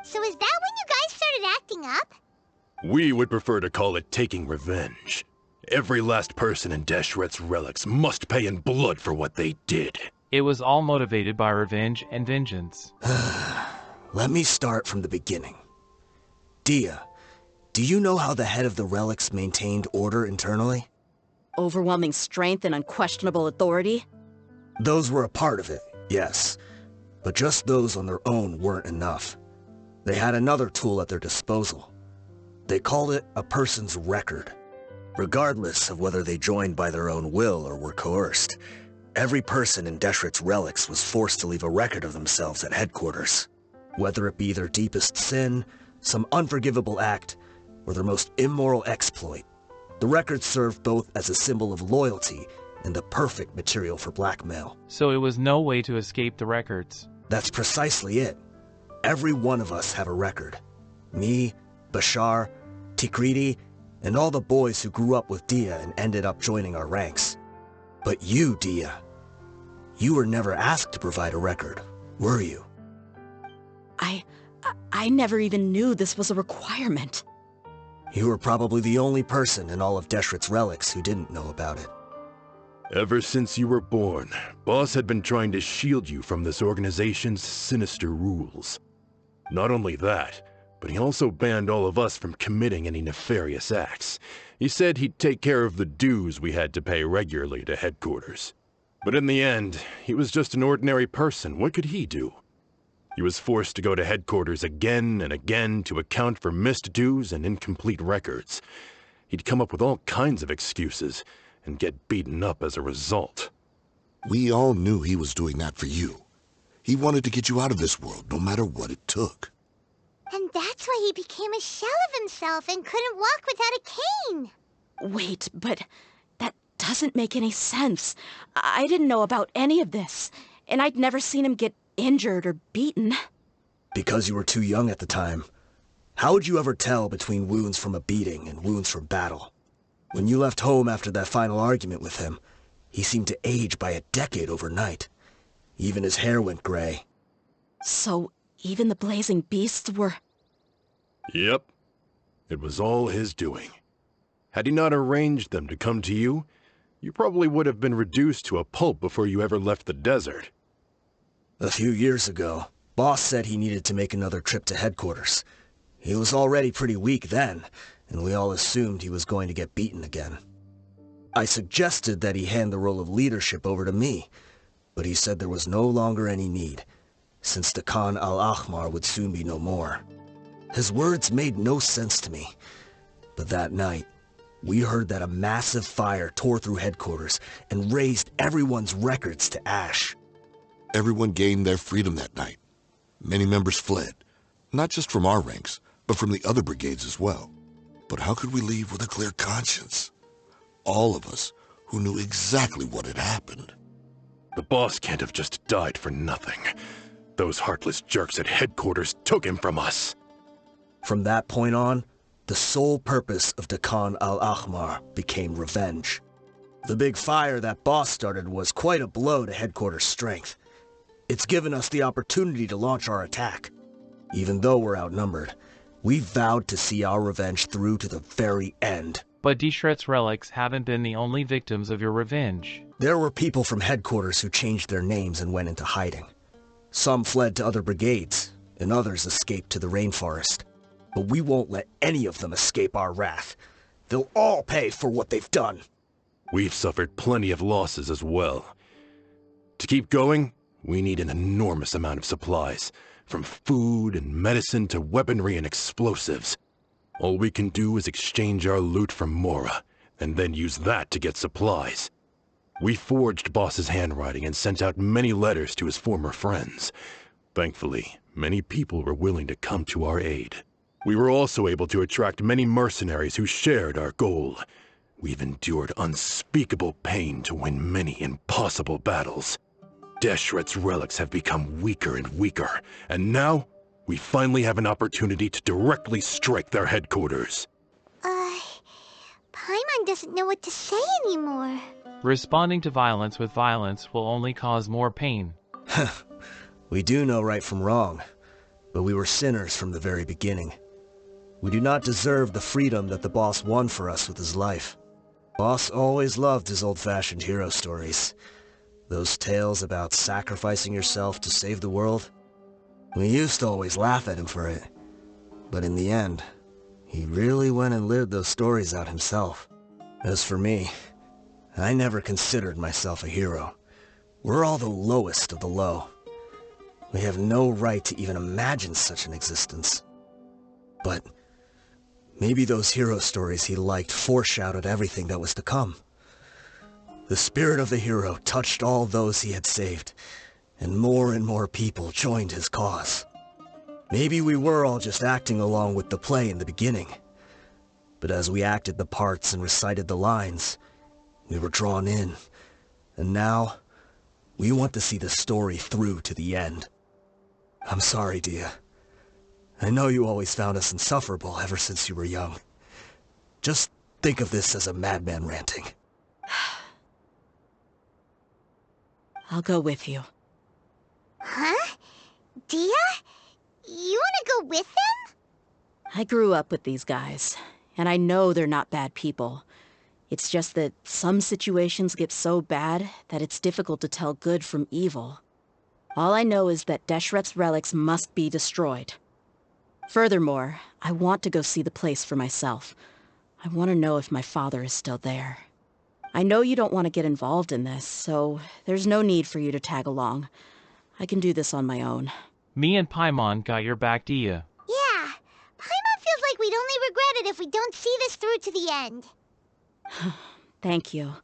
So is that when you guys started acting up? We would prefer to call it taking revenge. Every last person in Deshret's Relics must pay in blood for what they did. It was all motivated by revenge and vengeance. Let me start from the beginning. Dehya, do you know how the head of the Relics maintained order internally? Overwhelming strength and unquestionable authority? Those were a part of it, yes. But just those on their own weren't enough. They had another tool at their disposal. They called it a person's record. Regardless of whether they joined by their own will or were coerced, every person in Deshret's Relics was forced to leave a record of themselves at headquarters. Whether it be their deepest sin, some unforgivable act, or their most immoral exploit, the record served both as a symbol of loyalty and the perfect material for blackmail. So it was no way to escape the records. That's precisely it. Every one of us have a record. Me, Bashar, Tikriti, and all the boys who grew up with Dehya and ended up joining our ranks. But you, Dehya, you were never asked to provide a record, were you? I never even knew this was a requirement. You were probably the only person in all of Deshret's Relics who didn't know about it. Ever since you were born, Boss had been trying to shield you from this organization's sinister rules. Not only that, but he also banned all of us from committing any nefarious acts. He said he'd take care of the dues we had to pay regularly to headquarters. But in the end, he was just an ordinary person. What could he do? He was forced to go to headquarters again and again to account for missed dues and incomplete records. He'd come up with all kinds of excuses and get beaten up as a result. We all knew he was doing that for you. He wanted to get you out of this world, no matter what it took. And that's why he became a shell of himself and couldn't walk without a cane. Wait, but that doesn't make any sense. I didn't know about any of this, and I'd never seen him get injured or beaten. Because you were too young at the time. How would you ever tell between wounds from a beating and wounds from battle? When you left home after that final argument with him, he seemed to age by a decade overnight. Even his hair went gray. So even the blazing beasts were... Yep. It was all his doing. Had he not arranged them to come to you, you probably would have been reduced to a pulp before you ever left the desert. A few years ago, Boss said he needed to make another trip to headquarters. He was already pretty weak then, and we all assumed he was going to get beaten again. I suggested that he hand the role of leadership over to me, but he said there was no longer any need, since the Khan al-Ahmar would soon be no more. His words made no sense to me, but that night, we heard that a massive fire tore through headquarters and razed everyone's records to ash. Everyone gained their freedom that night. Many members fled, not just from our ranks, but from the other brigades as well. But how could we leave with a clear conscience? All of us who knew exactly what had happened. The boss can't have just died for nothing. Those heartless jerks at headquarters took him from us. From that point on, the sole purpose of the Khan al-Ahmar became revenge. The big fire that Boss started was quite a blow to headquarters' strength. It's given us the opportunity to launch our attack. Even though we're outnumbered, we vowed to see our revenge through to the very end. But Deshret's relics haven't been the only victims of your revenge. There were people from headquarters who changed their names and went into hiding. Some fled to other brigades, and others escaped to the rainforest. But we won't let any of them escape our wrath. They'll all pay for what they've done. We've suffered plenty of losses as well. To keep going, we need an enormous amount of supplies, from food and medicine to weaponry and explosives. All we can do is exchange our loot from Mora, and then use that to get supplies. We forged Boss's handwriting and sent out many letters to his former friends. Thankfully, many people were willing to come to our aid. We were also able to attract many mercenaries who shared our goal. We've endured unspeakable pain to win many impossible battles. Deshret's relics have become weaker and weaker, and now we finally have an opportunity to directly strike their headquarters. Paimon doesn't know what to say anymore. Responding to violence with violence will only cause more pain. We do know right from wrong, but we were sinners from the very beginning. We do not deserve the freedom that the boss won for us with his life. Boss always loved his old-fashioned hero stories. Those tales about sacrificing yourself to save the world. We used to always laugh at him for it. But in the end, he really went and lived those stories out himself. As for me, I never considered myself a hero. We're all the lowest of the low. We have no right to even imagine such an existence. But maybe those hero stories he liked foreshadowed everything that was to come. The spirit of the hero touched all those he had saved, and more people joined his cause. Maybe we were all just acting along with the play in the beginning. But as we acted the parts and recited the lines, we were drawn in. And now, we want to see the story through to the end. I'm sorry, Dehya. I know you always found us insufferable ever since you were young. Just think of this as a madman ranting. I'll go with you. Huh? Dehya? You want to go with them? I grew up with these guys, and I know they're not bad people. It's just that some situations get so bad that it's difficult to tell good from evil. All I know is that Deshret's relics must be destroyed. Furthermore, I want to go see the place for myself. I want to know if my father is still there. I know you don't want to get involved in this, so there's no need for you to tag along. I can do this on my own. Me and Paimon got your back, Dehya. Yeah. Paimon feels like we'd only regret it if we don't see this through to the end. Thank you.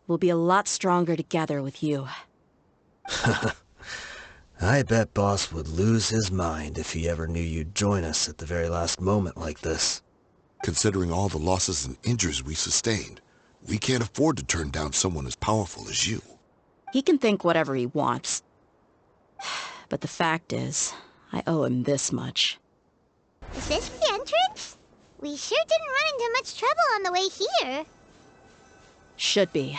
We'll be a lot stronger together with you. I bet Boss would lose his mind if he ever knew you'd join us at the very last moment like this. Considering all the losses and injuries we sustained, we can't afford to turn down someone as powerful as you. He can think whatever he wants. But the fact is, I owe him this much. Is this the entrance? We sure didn't run into much trouble on the way here. Should be.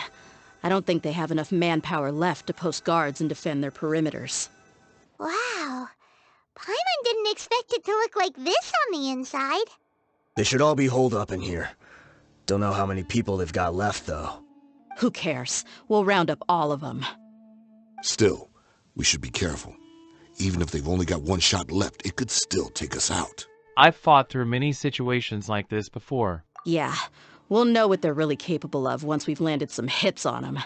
I don't think they have enough manpower left to post guards and defend their perimeters. Wow. Paimon didn't expect it to look like this on the inside. They should all be holed up in here. Don't know how many people they've got left, though. Who cares? We'll round up all of them. Still, we should be careful. Even if they've only got one shot left, it could still take us out. I've fought through many situations like this before. Yeah, we'll know what they're really capable of once we've landed some hits on them.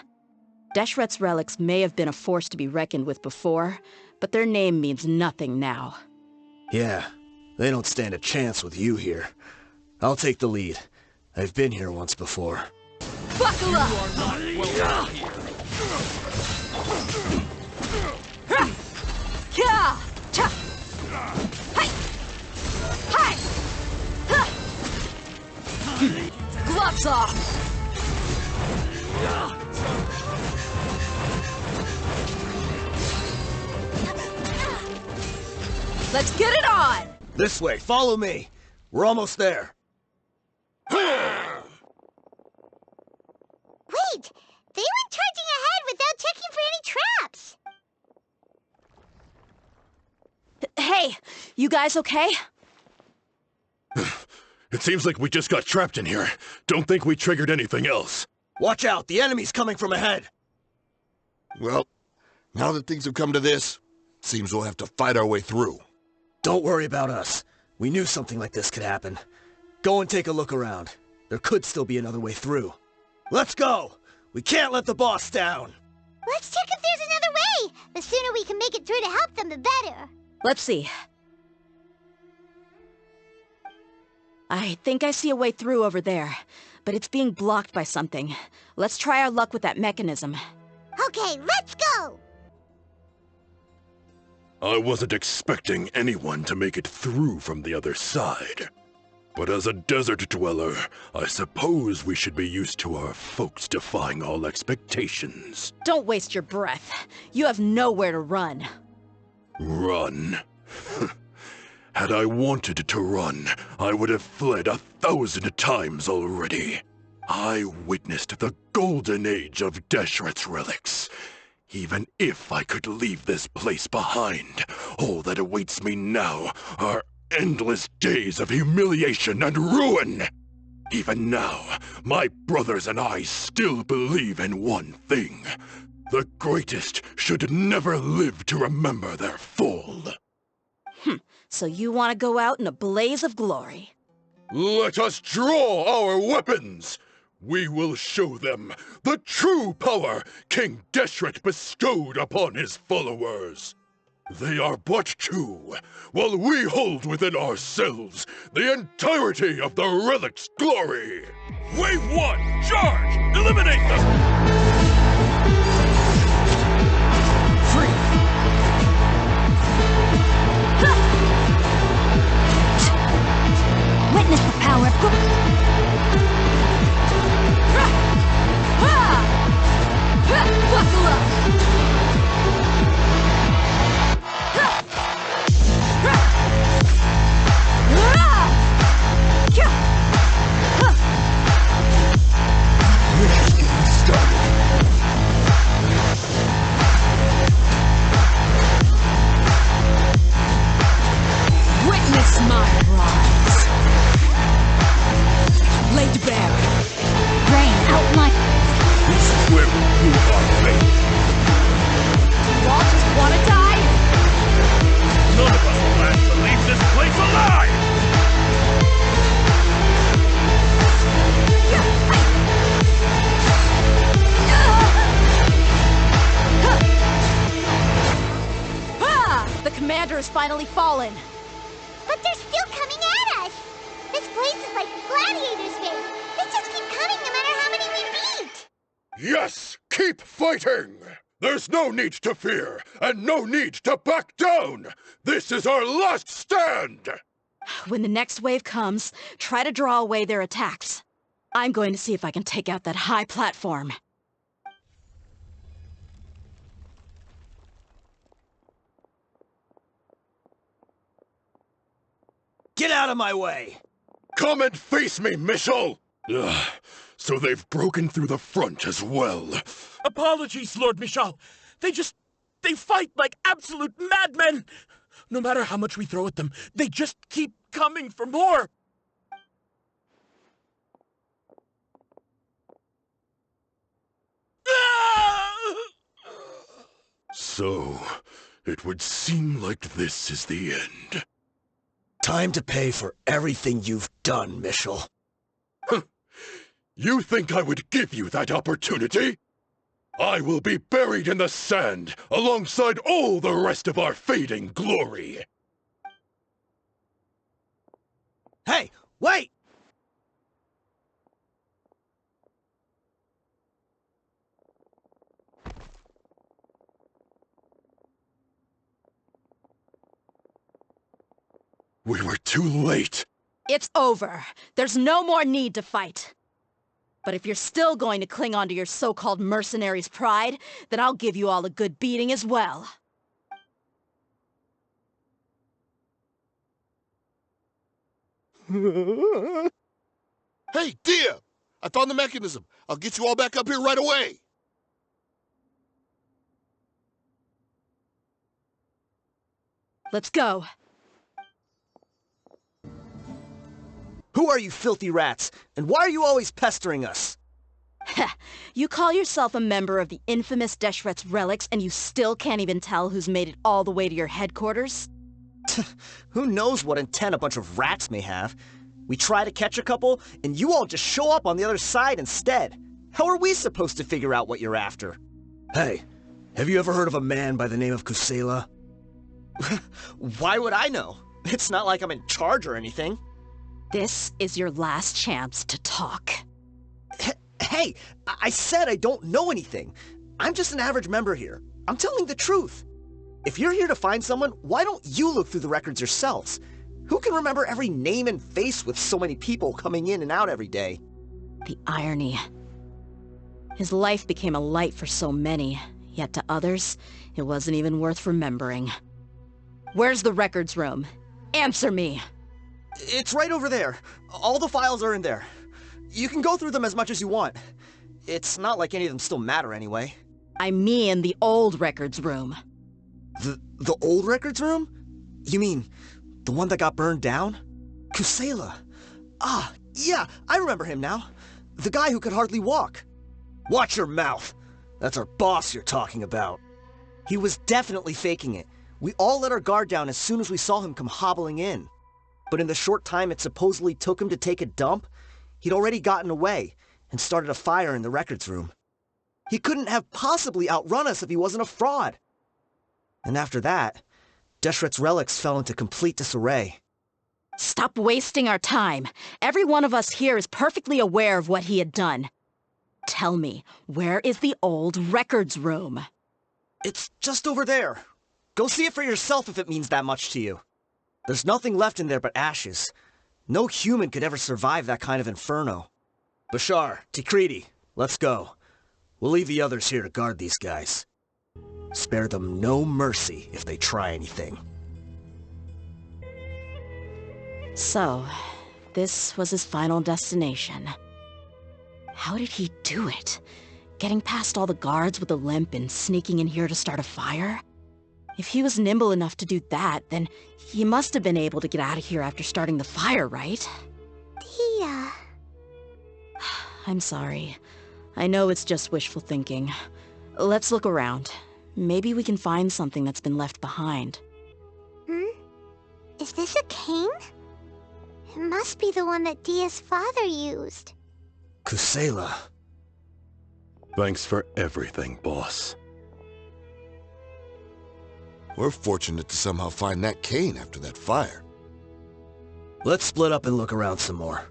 Deshret's relics may have been a force to be reckoned with before, but their name means nothing now. Yeah, they don't stand a chance with you here. I'll take the lead. I've been here once before. Buckle up! Gloves off! Let's get it on! This way, follow me. We're almost there. Wait! They went charging ahead without checking for any traps! Hey, you guys okay? It seems like we just got trapped in here. Don't think we triggered anything else. Watch out, the enemy's coming from ahead. Well, now that things have come to this, seems we'll have to fight our way through. Don't worry about us. We knew something like this could happen. Go and take a look around. There could still be another way through. Let's go! We can't let the boss down! Let's check if there's another way! The sooner we can make it through to help them, the better. Let's see. I think I see a way through over there, but it's being blocked by something. Let's try our luck with that mechanism. Okay, let's go! I wasn't expecting anyone to make it through from the other side. But as a desert dweller, I suppose we should be used to our folks defying all expectations. Don't waste your breath. You have nowhere to run. Run? Had I wanted to run, I would have fled 1,000 times already. I witnessed the golden age of Deshret's relics. Even if I could leave this place behind, all that awaits me now are endless days of humiliation and ruin. Even now, my brothers and I still believe in one thing. The greatest should never live to remember their fall. So you want to go out in a blaze of glory? Let us draw our weapons! We will show them the true power King Deshret bestowed upon his followers. They are but two, while we hold within ourselves the entirety of the relic's glory. Wave 1, charge! Eliminate them! Free! Witness the power of... Buckle up! Witness my rise. Laid bare. Rain out my... This is where we prove our fate. You all just want to die? None of us plan to leave this place alive! The commander has finally fallen. But they're still coming at us! This place is like Gladiator's game. They just keep coming no matter how many we beat! Yes! Keep fighting! There's no need to fear, and no need to back down! This is our last stand! When the next wave comes, try to draw away their attacks. I'm going to see if I can take out that high platform. Get out of my way! Come and face me, Mishal! Ugh, so they've broken through the front as well. Apologies, Lord Michal. They fight like absolute madmen. No matter how much we throw at them, they just keep coming for more. So, it would seem like this is the end. Time to pay for everything you've done, Mishal. You think I would give you that opportunity? I will be buried in the sand alongside all the rest of our fading glory. Hey, wait! We were too late. It's over. There's no more need to fight. But if you're still going to cling on to your so-called mercenary's pride, then I'll give you all a good beating as well. Hey, Dehya! I found the mechanism. I'll get you all back up here right away. Let's go. Who are you filthy rats? And why are you always pestering us? You call yourself a member of the infamous Deshret's relics and you still can't even tell who's made it all the way to your headquarters? Who knows what intent a bunch of rats may have? We try to catch a couple, and you all just show up on the other side instead. How are we supposed to figure out what you're after? Hey, have you ever heard of a man by the name of Kusela? Why would I know? It's not like I'm in charge or anything. This is your last chance to talk. Hey, I said I don't know anything. I'm just an average member here. I'm telling the truth. If you're here to find someone, why don't you look through the records yourselves? Who can remember every name and face with so many people coming in and out every day? The irony. His life became a light for so many, yet to others, it wasn't even worth remembering. Where's the records room? Answer me! It's right over there. All the files are in there. You can go through them as much as you want. It's not like any of them still matter anyway. I mean the old records room. The old records room? You mean, the one that got burned down? Kusela. Ah, yeah, I remember him now. The guy who could hardly walk. Watch your mouth. That's our boss you're talking about. He was definitely faking it. We all let our guard down as soon as we saw him come hobbling in. But in the short time it supposedly took him to take a dump, he'd already gotten away and started a fire in the records room. He couldn't have possibly outrun us if he wasn't a fraud. And after that, Deshret's relics fell into complete disarray. Stop wasting our time. Every one of us here is perfectly aware of what he had done. Tell me, where is the old records room? It's just over there. Go see it for yourself if it means that much to you. There's nothing left in there but ashes. No human could ever survive that kind of inferno. Bashar, Tikriti, let's go. We'll leave the others here to guard these guys. Spare them no mercy if they try anything. So, this was his final destination. How did he do it? Getting past all the guards with a limp and sneaking in here to start a fire? If he was nimble enough to do that, then he must have been able to get out of here after starting the fire, right? Dehya. I'm sorry. I know it's just wishful thinking. Let's look around. Maybe we can find something that's been left behind. Is this a cane? It must be the one that Dehya's father used. Kusela. Thanks for everything, boss. We're fortunate to somehow find that cane after that fire. Let's split up and look around some more.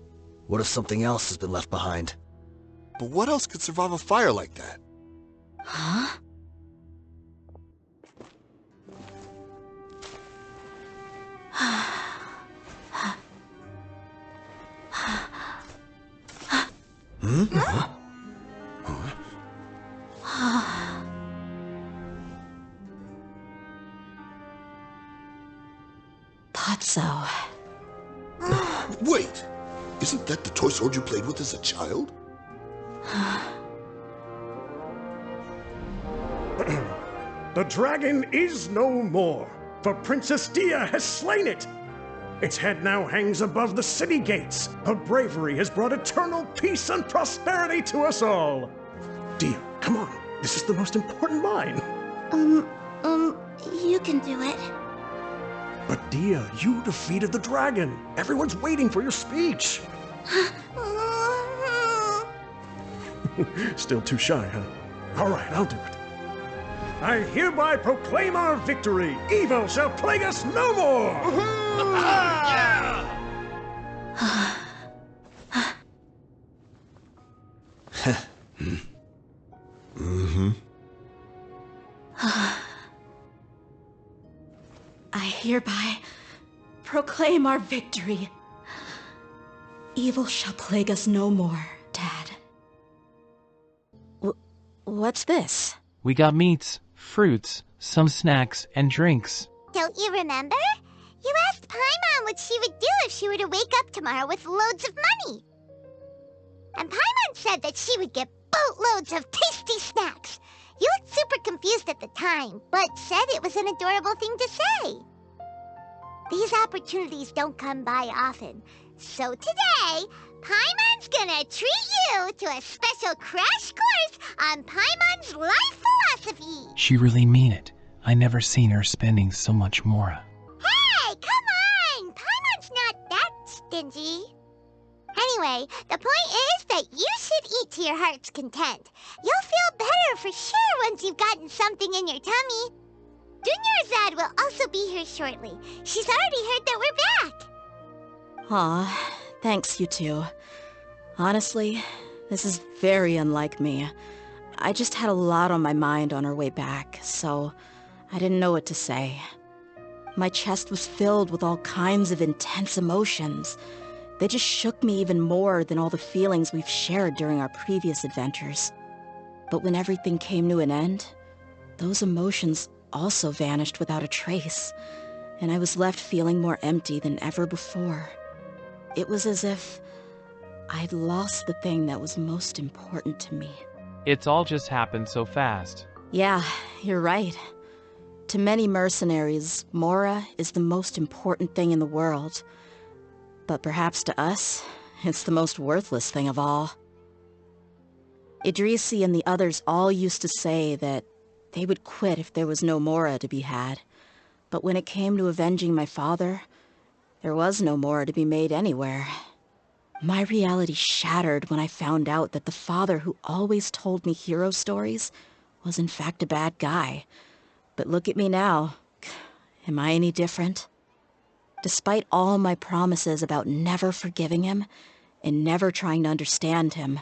What if something else has been left behind? But what else could survive a fire like that? Huh? Thought so. Wait! Isn't that the toy sword you played with as a child? The dragon is no more, for Princess Dehya has slain it. Its head now hangs above the city gates. Her bravery has brought eternal peace and prosperity to us all. Dehya, come on. This is the most important line. You can do it. But Dehya, you defeated the dragon. Everyone's waiting for your speech. Still too shy, huh? All right, I'll do it. I hereby proclaim our victory. Evil shall plague us no more. I hereby proclaim our victory. Evil shall plague us no more, Dad. What's this? We got meats, fruits, some snacks, and drinks. Don't you remember? You asked Paimon what she would do if she were to wake up tomorrow with loads of money. And Paimon said that she would get boatloads of tasty snacks. You looked super confused at the time, but said it was an adorable thing to say. These opportunities don't come by often. So today, Paimon's gonna treat you to a special crash course on Paimon's life philosophy. She really mean it. I never seen her spending so much more. Hey, come on! Paimon's not that stingy. Anyway, the point is that you should eat to your heart's content. You'll feel better for sure once you've gotten something in your tummy. Dunyarzad will also be here shortly. She's already heard that we're back. Aw, thanks you two. Honestly, This is very unlike me. I just had a lot on my mind on our way back, so I didn't know what to say. My chest was filled with all kinds of intense emotions. They just shook me even more than all the feelings we've shared during our previous adventures. But when everything came to an end, those emotions also vanished without a trace, and I was left feeling more empty than ever before. It was as if I'd lost the thing that was most important to me. It's all just happened so fast. Yeah, you're right. To many mercenaries, Mora is the most important thing in the world. But perhaps to us, it's the most worthless thing of all. Idrisi and the others all used to say that they would quit if there was no Mora to be had. But when it came to avenging my father, there was no Mora to be made anywhere. My reality shattered when I found out that the father who always told me hero stories was in fact a bad guy. But look at me now. Am I any different? Despite all my promises about never forgiving him and never trying to understand him,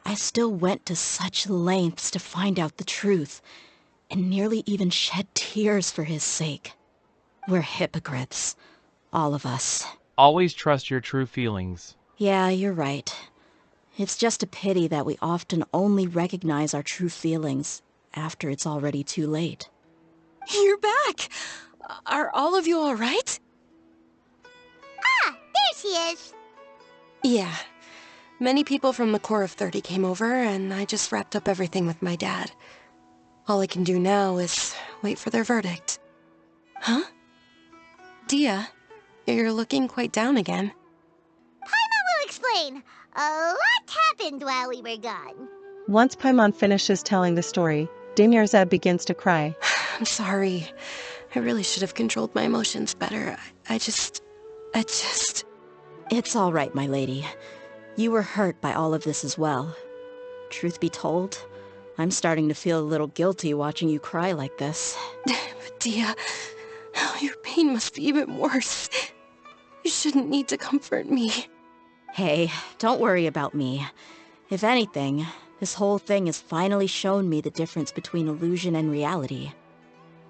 I still went to such lengths to find out the truth, and nearly even shed tears for his sake. We're hypocrites, all of us. Always trust your true feelings. Yeah, you're right. It's just a pity that we often only recognize our true feelings after it's already too late. You're back! Are all of you all right? Ah, there she is. Yeah. Many people from the Corps of 30 came over, and I just wrapped up everything with my dad. All I can do now is wait for their verdict. Huh? Dehya, you're looking quite down again. Paimon will explain. A lot happened while we were gone. Once Paimon finishes telling the story, Demirzeb begins to cry. I'm sorry. I really should have controlled my emotions better. I just... It's all right, my lady. You were hurt by all of this as well. Truth be told, I'm starting to feel a little guilty watching you cry like this. Dehya, your pain must be even worse. You shouldn't need to comfort me. Hey, don't worry about me. If anything, this whole thing has finally shown me the difference between illusion and reality.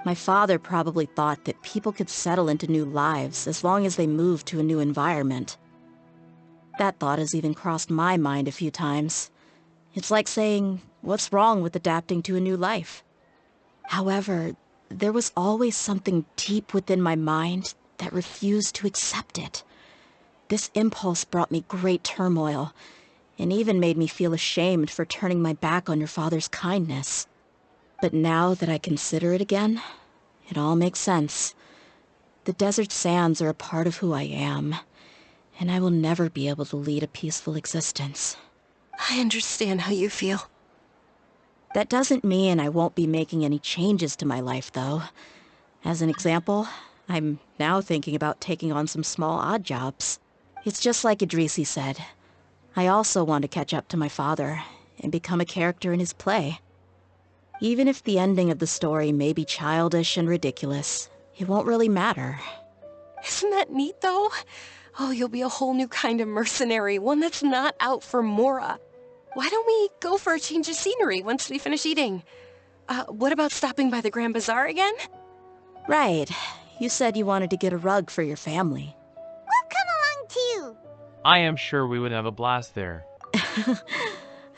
My father probably thought that people could settle into new lives as long as they moved to a new environment. That thought has even crossed my mind a few times. It's like saying, what's wrong with adapting to a new life? However, there was always something deep within my mind that refused to accept it. This impulse brought me great turmoil, and even made me feel ashamed for turning my back on your father's kindness. But now that I consider it again, it all makes sense. The desert sands are a part of who I am, and I will never be able to lead a peaceful existence. I understand how you feel. That doesn't mean I won't be making any changes to my life, though. As an example, I'm now thinking about taking on some small odd jobs. It's just like Idrisi said. I also want to catch up to my father and become a character in his play. Even if the ending of the story may be childish and ridiculous, it won't really matter. Isn't that neat, though? Oh, you'll be a whole new kind of mercenary, one that's not out for Mora. Why don't we go for a change of scenery once we finish eating? What about stopping by the Grand Bazaar again? Right. You said you wanted to get a rug for your family. We'll come along too. I am sure we would have a blast there.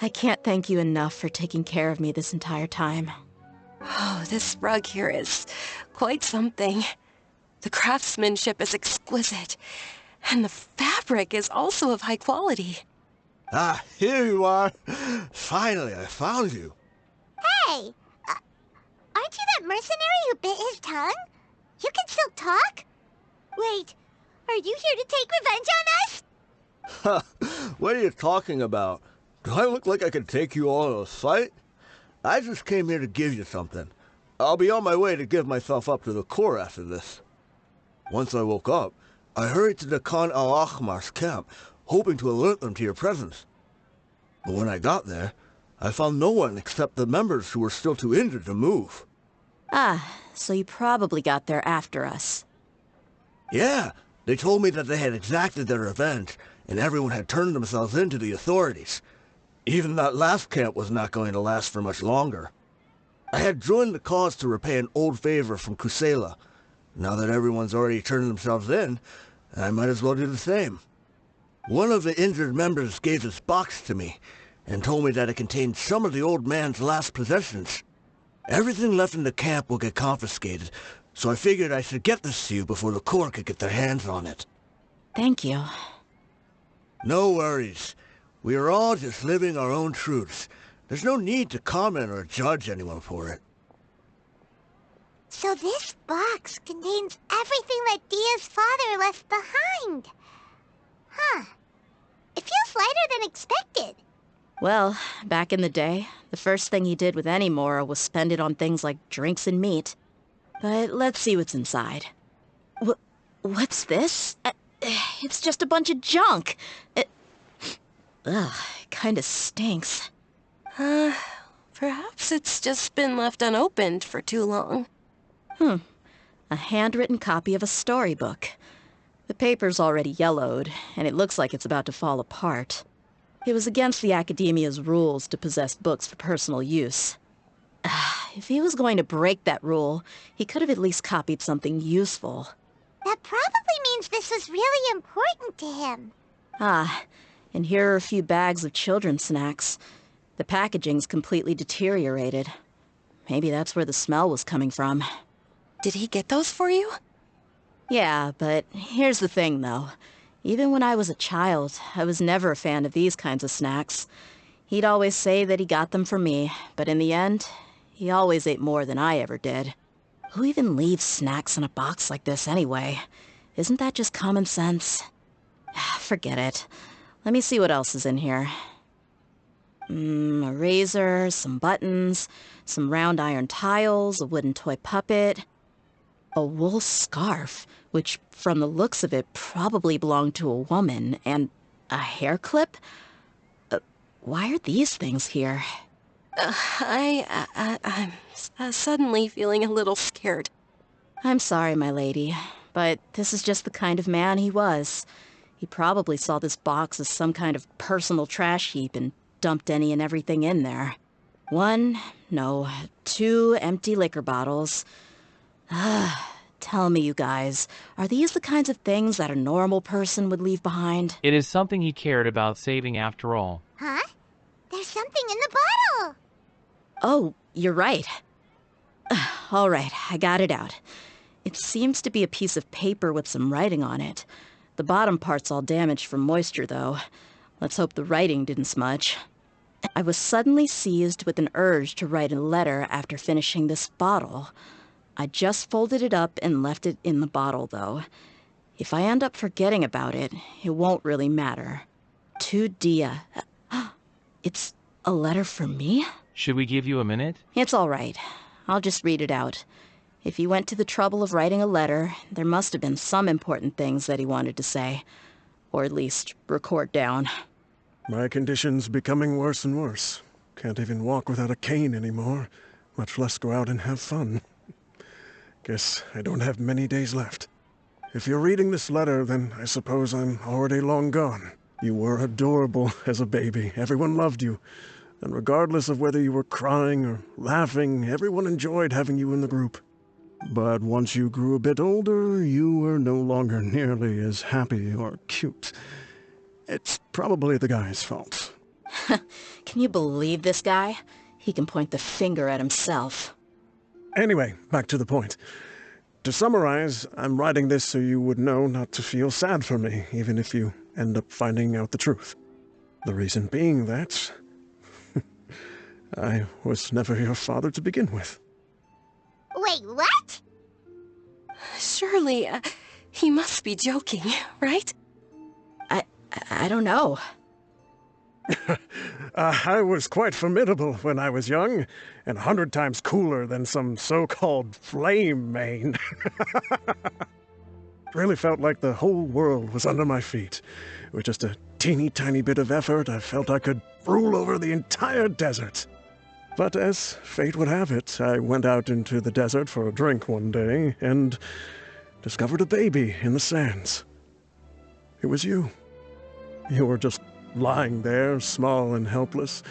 I can't thank you enough for taking care of me this entire time. Oh, this rug here is quite something. The craftsmanship is exquisite, and the fabric is also of high quality. Ah, here you are. Finally, I found you. Hey, aren't you that mercenary who bit his tongue? You can still talk? Wait, are you here to take revenge on us? What are you talking about? Do I look like I could take you all in a fight? I just came here to give you something. I'll be on my way to give myself up to the Corps after this. Once I woke up, I hurried to the Khan al-Ahmar's camp, hoping to alert them to your presence. But when I got there, I found no one except the members who were still too injured to move. Ah, so you probably got there after us. Yeah, they told me that they had exacted their revenge, and everyone had turned themselves in to the authorities. Even that last camp was not going to last for much longer. I had joined the cause to repay an old favor from Kusela. Now that everyone's already turned themselves in, I might as well do the same. One of the injured members gave this box to me, and told me that it contained some of the old man's last possessions. Everything left in the camp will get confiscated, so I figured I should get this to you before the court could get their hands on it. Thank you. No worries. We are all just living our own truths. There's no need to comment or judge anyone for it. So this box contains everything that Dehya's father left behind. Huh. It feels lighter than expected. Well, back in the day, the first thing he did with any moral was spend it on things like drinks and meat. But let's see what's inside. What's this? It's just a bunch of junk. It kinda stinks. Perhaps it's just been left unopened for too long. A handwritten copy of a storybook. The paper's already yellowed, and it looks like it's about to fall apart. It was against the Academia's rules to possess books for personal use. If he was going to break that rule, he could have at least copied something useful. That probably means this was really important to him. And here are a few bags of children's snacks. The packaging's completely deteriorated. Maybe that's where the smell was coming from. Did he get those for you? Yeah, but here's the thing, though. Even when I was a child, I was never a fan of these kinds of snacks. He'd always say that he got them for me, but in the end, he always ate more than I ever did. Who even leaves snacks in a box like this anyway? Isn't that just common sense? Forget it. Let me see what else is in here. A razor, some buttons, some round iron tiles, a wooden toy puppet, a wool scarf, which, from the looks of it, probably belonged to a woman, and a hair clip? Why are these things here? I'm suddenly feeling a little scared. I'm sorry, my lady, but this is just the kind of man he was. He probably saw this box as some kind of personal trash heap and dumped any and everything in there. 2 empty liquor bottles. Tell me, you guys, are these the kinds of things that a normal person would leave behind? It is something he cared about saving after all. Huh? There's something in the bottle! Oh, you're right. All right, I got it out. It seems to be a piece of paper with some writing on it. The bottom part's all damaged from moisture, though. Let's hope the writing didn't smudge. I was suddenly seized with an urge to write a letter after finishing this bottle. I just folded it up and left it in the bottle, though. If I end up forgetting about it, it won't really matter. To Dehya. It's a letter for me? Should we give you a minute? It's all right. I'll just read it out. If he went to the trouble of writing a letter, there must have been some important things that he wanted to say. Or at least record down. My condition's becoming worse and worse. Can't even walk without a cane anymore, much less go out and have fun. Guess I don't have many days left. If you're reading this letter, then I suppose I'm already long gone. You were adorable as a baby. Everyone loved you. And regardless of whether you were crying or laughing, everyone enjoyed having you in the group. But once you grew a bit older, you were no longer nearly as happy or cute. It's probably the guy's fault. Can you believe this guy? He can point the finger at himself. Anyway, back to the point. To summarize, I'm writing this so you would know not to feel sad for me, even if you end up finding out the truth. The reason being that I was never your father to begin with. Wait, what? Surely, he must be joking, right? I don't know. I was quite formidable when I was young, and 100 times cooler than some so-called flame main. Really felt like the whole world was under my feet. With just a teeny tiny bit of effort, I felt I could rule over the entire desert. But as fate would have it, I went out into the desert for a drink one day, and discovered a baby in the sands. It was you. You were just lying there, small and helpless.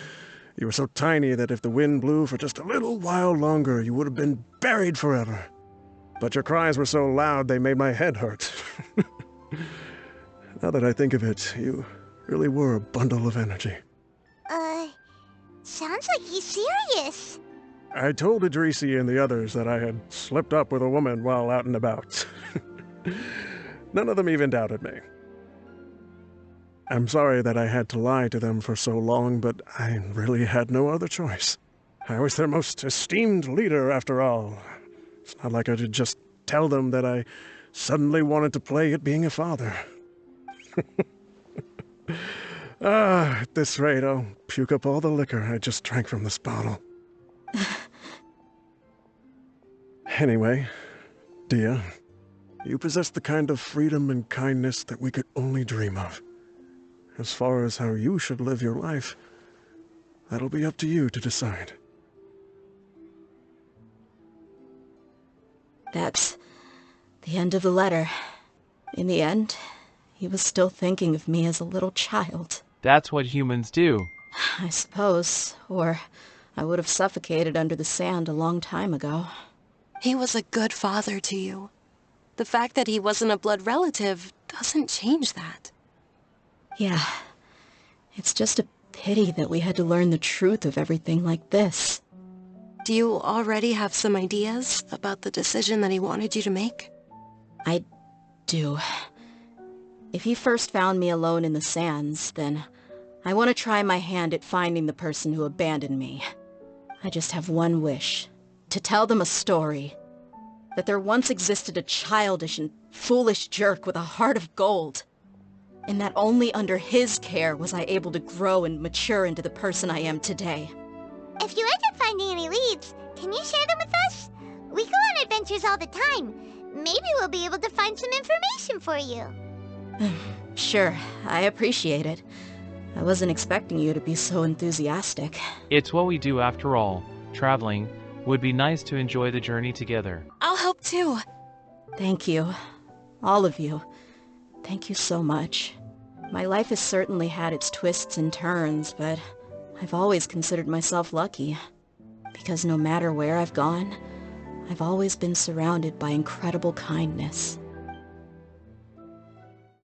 You were so tiny that if the wind blew for just a little while longer, you would have been buried forever. But your cries were so loud they made my head hurt. Now that I think of it, you really were a bundle of energy. Sounds like he's serious. I told Idrisi and the others that I had slipped up with a woman while out and about. None of them even doubted me. I'm sorry that I had to lie to them for so long, but I really had no other choice. I was their most esteemed leader, after all. It's not like I could just tell them that I suddenly wanted to play at being a father. At this rate, I'll puke up all the liquor I just drank from this bottle. Anyway, Dehya, you possess the kind of freedom and kindness that we could only dream of. As far as how you should live your life, that'll be up to you to decide. That's the end of the letter. In the end, he was still thinking of me as a little child. That's what humans do. I suppose, or I would have suffocated under the sand a long time ago. He was a good father to you. The fact that he wasn't a blood relative doesn't change that. Yeah, it's just a pity that we had to learn the truth of everything like this. Do you already have some ideas about the decision that he wanted you to make? I do. If he first found me alone in the sands, then I want to try my hand at finding the person who abandoned me. I just have one wish. To tell them a story. That there once existed a childish and foolish jerk with a heart of gold. And that only under his care was I able to grow and mature into the person I am today. If you end up finding any leads, can you share them with us? We go on adventures all the time. Maybe we'll be able to find some information for you. Sure, I appreciate it. I wasn't expecting you to be so enthusiastic. It's what we do after all. Traveling would be nice to enjoy the journey together. I'll help too. Thank you. All of you. Thank you so much. My life has certainly had its twists and turns, but I've always considered myself lucky. Because no matter where I've gone, I've always been surrounded by incredible kindness.